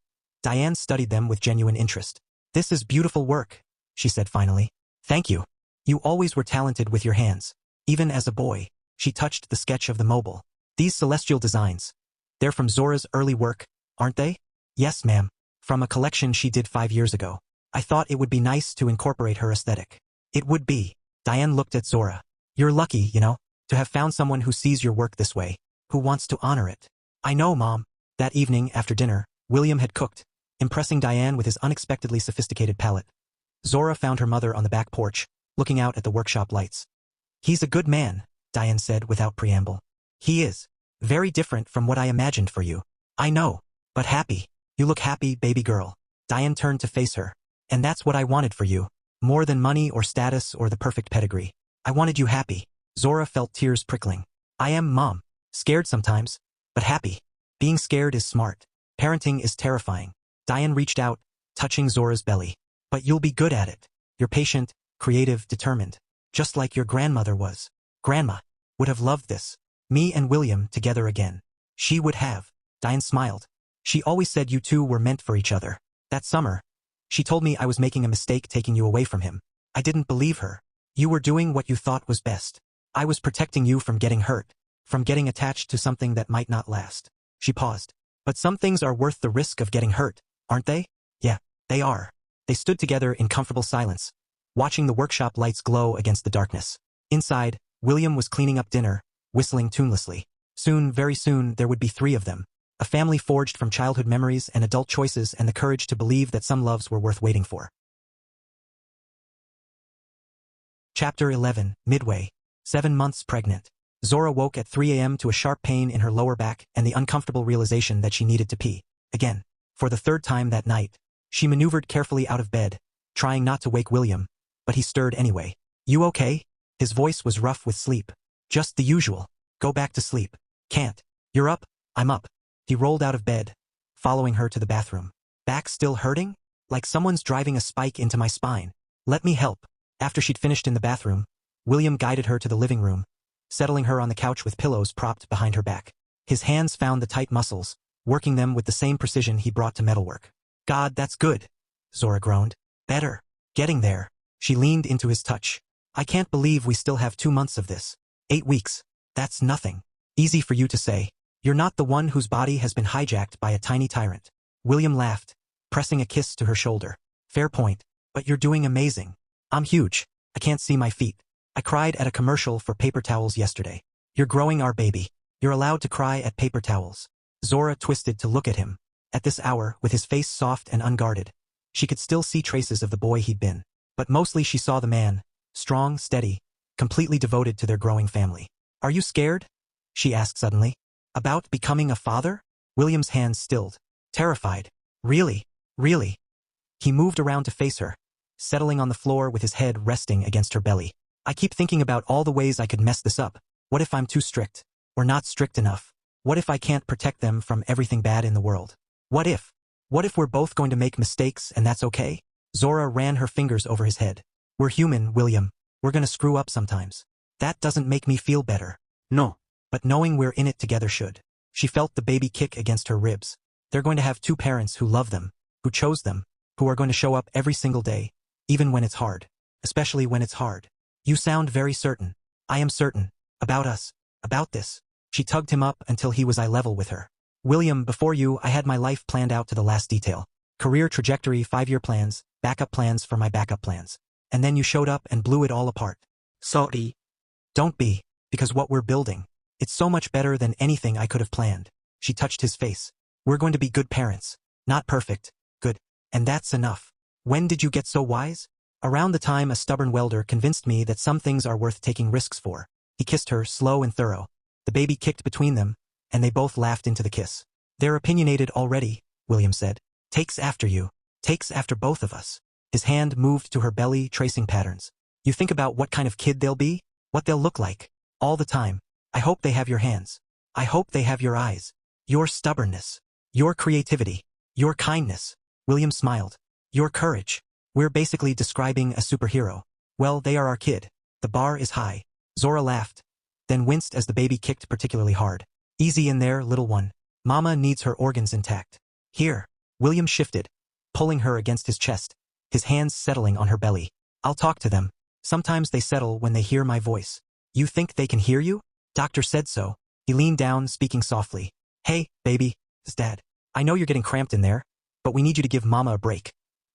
Diane studied them with genuine interest. This is beautiful work, she said finally. Thank you. You always were talented with your hands. Even as a boy, she touched the sketch of the mobile. These celestial designs. They're from Zora's early work, aren't they? Yes, ma'am. From a collection she did 5 years ago. I thought it would be nice to incorporate her aesthetic. It would be. Diane looked at Zora. You're lucky, to have found someone who sees your work this way, who wants to honor it. I know, Mom. That evening, after dinner, William had cooked, impressing Diane with his unexpectedly sophisticated palate. Zora found her mother on the back porch, looking out at the workshop lights. He's a good man, Diane said without preamble. He is. Very different from what I imagined for you. I know. But happy. You look happy, baby girl. Diane turned to face her. And that's what I wanted for you. More than money or status or the perfect pedigree. I wanted you happy. Zora felt tears prickling. I am, Mom. Scared sometimes. But happy. Being scared is smart. Parenting is terrifying. Diane reached out, touching Zora's belly. But you'll be good at it. You're patient, creative, determined. Just like your grandmother was. Grandma would have loved this. Me and William together again. She would have. Diane smiled. She always said you two were meant for each other. That summer, she told me I was making a mistake taking you away from him. I didn't believe her. You were doing what you thought was best. I was protecting you from getting hurt, from getting attached to something that might not last. She paused. But some things are worth the risk of getting hurt, aren't they? Yeah, they are. They stood together in comfortable silence, watching the workshop lights glow against the darkness. Inside, William was cleaning up dinner, whistling tunelessly. Soon, very soon, there would be 3 of them. A family forged from childhood memories and adult choices and the courage to believe that some loves were worth waiting for. Chapter 11, Midway. 7 months pregnant. Zora woke at 3 a.m. to a sharp pain in her lower back and the uncomfortable realization that she needed to pee. Again. For the third time that night. She maneuvered carefully out of bed, trying not to wake William, but he stirred anyway. You okay? His voice was rough with sleep. Just the usual. Go back to sleep. Can't. You're up? I'm up. He rolled out of bed, following her to the bathroom. Back still hurting? Like someone's driving a spike into my spine. Let me help. After she'd finished in the bathroom, William guided her to the living room, settling her on the couch with pillows propped behind her back. His hands found the tight muscles, working them with the same precision he brought to metalwork. God, that's good. Zora groaned. Better. Getting there. She leaned into his touch. I can't believe we still have 2 months of this. 8 weeks. That's nothing. Easy for you to say. You're not the one whose body has been hijacked by a tiny tyrant. William laughed, pressing a kiss to her shoulder. Fair point. But you're doing amazing. I'm huge. I can't see my feet. I cried at a commercial for paper towels yesterday. You're growing our baby. You're allowed to cry at paper towels. Zora twisted to look at him. At this hour, with his face soft and unguarded, she could still see traces of the boy he'd been. But mostly she saw the man, strong, steady, completely devoted to their growing family. Are you scared? She asked suddenly. About becoming a father? William's hands stilled. Terrified. Really? Really? He moved around to face her, settling on the floor with his head resting against her belly. I keep thinking about all the ways I could mess this up. What if I'm too strict? Or not strict enough? What if I can't protect them from everything bad in the world? What if? What if we're both going to make mistakes and that's okay? Zora ran her fingers over his head. We're human, William. We're gonna screw up sometimes. That doesn't make me feel better. No. But knowing we're in it together should. She felt the baby kick against her ribs. They're going to have 2 parents who love them, who chose them, who are going to show up every single day, even when it's hard. Especially when it's hard. You sound very certain. I am certain. About us. About this. She tugged him up until he was eye level with her. William, before you, I had my life planned out to the last detail. Career trajectory, 5-year plans, backup plans for my backup plans. And then you showed up and blew it all apart. Sorry. Don't be, because what we're building, it's so much better than anything I could have planned. She touched his face. We're going to be good parents. Not perfect. Good. And that's enough. When did you get so wise? Around the time a stubborn welder convinced me that some things are worth taking risks for. He kissed her, slow and thorough. The baby kicked between them, and they both laughed into the kiss. They're opinionated already, William said. Takes after you. Takes after both of us. His hand moved to her belly, tracing patterns. You think about what kind of kid they'll be? What they'll look like. All the time. I hope they have your hands. I hope they have your eyes. Your stubbornness. Your creativity. Your kindness. William smiled. Your courage. We're basically describing a superhero. Well, they are our kid. The bar is high. Zora laughed, then winced as the baby kicked particularly hard. Easy in there, little one. Mama needs her organs intact. Here. William shifted, pulling her against his chest, his hands settling on her belly. I'll talk to them. Sometimes they settle when they hear my voice. You think they can hear you? Doctor said so. He leaned down, speaking softly. Hey, baby. It's Dad. I know you're getting cramped in there, but we need you to give Mama a break.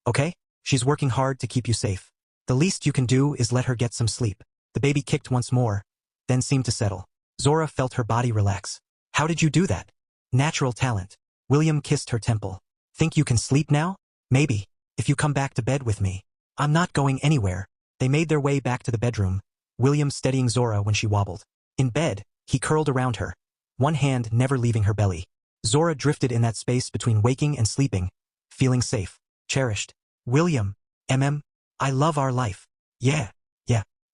Okay? She's working hard to keep you safe. The least you can do is let her get some sleep. The baby kicked once more, then seemed to settle. Zora felt her body relax. How did you do that? Natural talent. William kissed her temple. Think you can sleep now? Maybe, if you come back to bed with me. I'm not going anywhere. They made their way back to the bedroom, William steadying Zora when she wobbled. In bed, he curled around her, one hand never leaving her belly. Zora drifted in that space between waking and sleeping, feeling safe, cherished. William, I love our life. Yeah.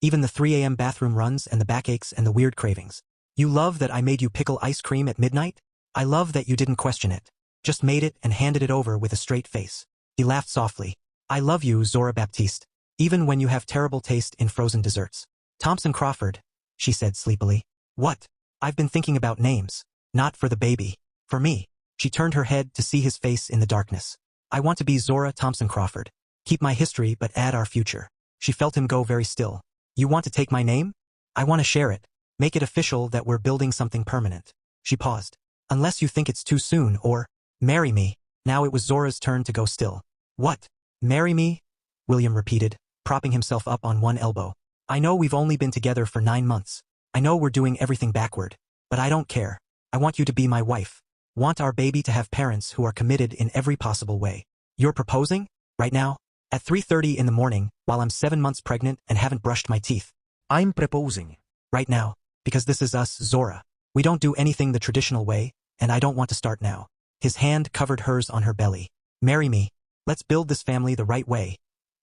Even the 3 a.m. bathroom runs and the backaches and the weird cravings. You love that I made you pickle ice cream at midnight? I love that you didn't question it. Just made it and handed it over with a straight face. He laughed softly. I love you, Zora Baptiste. Even when you have terrible taste in frozen desserts. Thompson Crawford, she said sleepily. What? I've been thinking about names. Not for the baby. For me. She turned her head to see his face in the darkness. I want to be Zora Thompson Crawford. Keep my history but add our future. She felt him go very still. You want to take my name? I want to share it. Make it official that we're building something permanent. She paused. Unless you think it's too soon or, marry me. Now it was Zora's turn to go still. What? Marry me? William repeated, propping himself up on one elbow. I know we've only been together for 9 months. I know we're doing everything backward. But I don't care. I want you to be my wife. Want our baby to have parents who are committed in every possible way. You're proposing? Right now? At 3:30 in the morning, while I'm 7 months pregnant and haven't brushed my teeth. I'm proposing. Right now. Because this is us, Zora. We don't do anything the traditional way, and I don't want to start now. His hand covered hers on her belly. Marry me. Let's build this family the right way.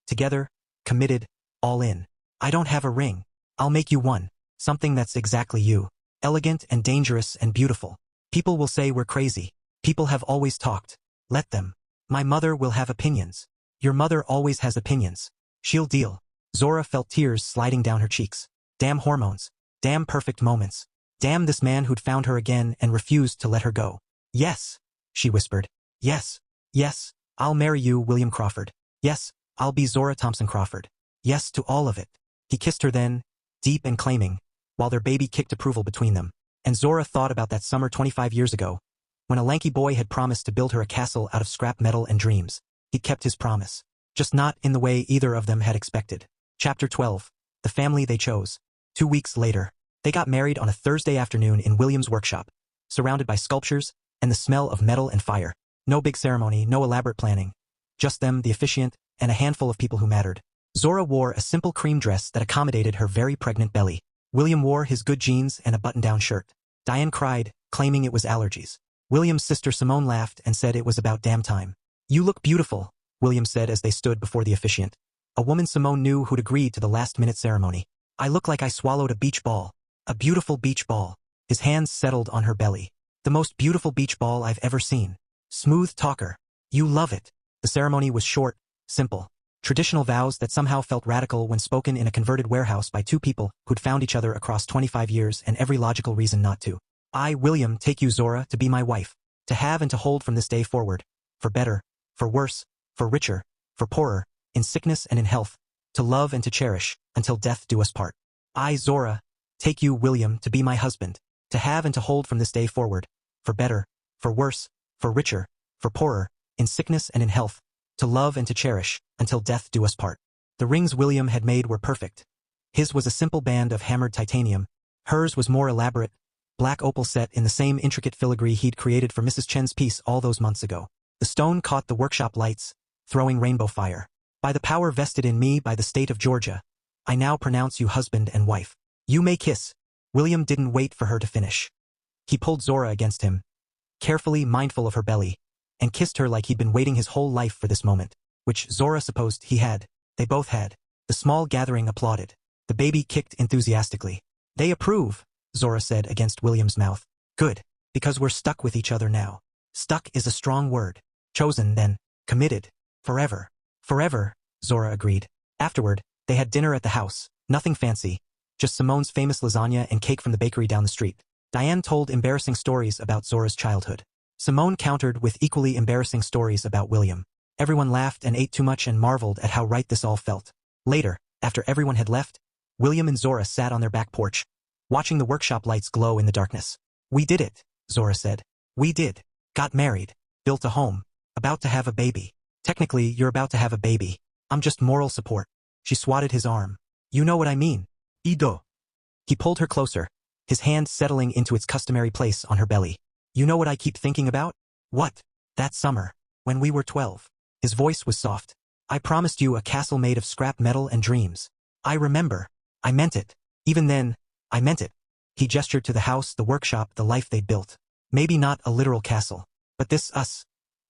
Together, committed, all in. I don't have a ring. I'll make you one. Something that's exactly you. Elegant and dangerous and beautiful. People will say we're crazy. People have always talked. Let them. My mother will have opinions. Your mother always has opinions. She'll deal. Zora felt tears sliding down her cheeks. Damn hormones. Damn perfect moments. Damn this man who'd found her again and refused to let her go. Yes, she whispered. Yes, yes, I'll marry you, William Crawford. Yes, I'll be Zora Thompson Crawford. Yes to all of it. He kissed her then, deep and claiming, while their baby kicked approval between them. And Zora thought about that summer 25 years ago, when a lanky boy had promised to build her a castle out of scrap metal and dreams. He'd kept his promise. Just not in the way either of them had expected. Chapter 12. The family they chose. 2 weeks later, they got married on a Thursday afternoon in William's workshop, surrounded by sculptures and the smell of metal and fire. No big ceremony, no elaborate planning. Just them, the officiant, and a handful of people who mattered. Zora wore a simple cream dress that accommodated her very pregnant belly. William wore his good jeans and a button-down shirt. Diane cried, claiming it was allergies. William's sister Simone laughed and said it was about damn time. You look beautiful, William said as they stood before the officiant. A woman Simone knew who'd agreed to the last-minute ceremony. I look like I swallowed a beach ball. A beautiful beach ball. His hands settled on her belly. The most beautiful beach ball I've ever seen. Smooth talker. You love it. The ceremony was short, simple. Traditional vows that somehow felt radical when spoken in a converted warehouse by two people who'd found each other across 25 years and every logical reason not to. I, William, take you, Zora, to be my wife. To have and to hold from this day forward. For better, for worse, for richer, for poorer, in sickness and in health. To love and to cherish, until death do us part. I, Zora, take you, William, to be my husband. To have and to hold from this day forward. For better, for worse, for richer, for poorer, in sickness and in health. To love and to cherish, until death do us part. The rings William had made were perfect. His was a simple band of hammered titanium. Hers was more elaborate, black opal set in the same intricate filigree he'd created for Mrs. Chen's piece all those months ago. The stone caught the workshop lights, throwing rainbow fire. By the power vested in me by the state of Georgia, I now pronounce you husband and wife. You may kiss. William didn't wait for her to finish. He pulled Zora against him, carefully mindful of her belly, and kissed her like he'd been waiting his whole life for this moment, which Zora supposed he had. They both had. The small gathering applauded. The baby kicked enthusiastically. They approve, Zora said against William's mouth. Good, because we're stuck with each other now. Stuck is a strong word. Chosen, then. Committed. Forever. Forever, Zora agreed. Afterward, they had dinner at the house. Nothing fancy. Just Simone's famous lasagna and cake from the bakery down the street. Diane told embarrassing stories about Zora's childhood. Simone countered with equally embarrassing stories about William. Everyone laughed and ate too much and marveled at how right this all felt. Later, after everyone had left, William and Zora sat on their back porch, watching the workshop lights glow in the darkness. We did it, Zora said. We did. Got married. Built a home. About to have a baby. Technically, you're about to have a baby. I'm just moral support. She swatted his arm. You know what I mean. Ido. He pulled her closer, his hand settling into its customary place on her belly. You know what I keep thinking about? What? That summer, when we were 12. His voice was soft. I promised you a castle made of scrap metal and dreams. I remember. I meant it. Even then, I meant it. He gestured to the house, the workshop, the life they'd built. Maybe not a literal castle, but this us.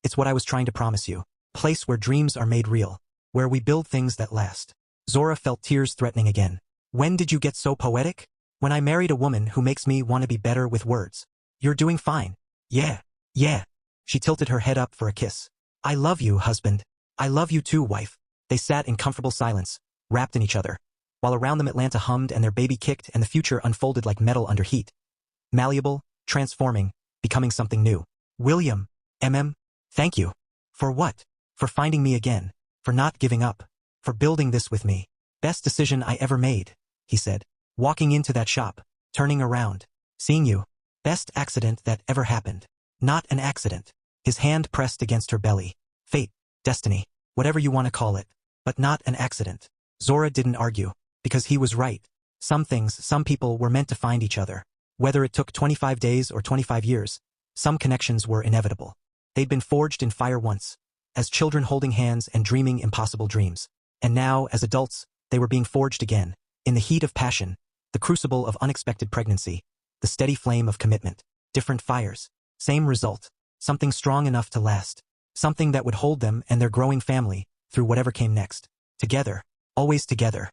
It's what I was trying to promise you. Place where dreams are made real. Where we build things that last. Zora felt tears threatening again. When did you get so poetic? When I married a woman who makes me want to be better with words. You're doing fine. Yeah. Yeah. She tilted her head up for a kiss. I love you, husband. I love you too, wife. They sat in comfortable silence, wrapped in each other, while around them Atlanta hummed and their baby kicked and the future unfolded like metal under heat. Malleable, transforming, becoming something new. William, thank you. For what? For finding me again. For not giving up. For building this with me. Best decision I ever made, he said. Walking into that shop, turning around, seeing you. Best accident that ever happened. Not an accident. His hand pressed against her belly. Fate, destiny, whatever you want to call it. But not an accident. Zora didn't argue, because he was right. Some things, some people were meant to find each other. Whether it took 25 days or 25 years, some connections were inevitable. They'd been forged in fire once. as children holding hands and dreaming impossible dreams. And now, as adults, they were being forged again, in the heat of passion, the crucible of unexpected pregnancy, the steady flame of commitment. Different fires, same result, something strong enough to last, something that would hold them and their growing family through whatever came next. Together, always together,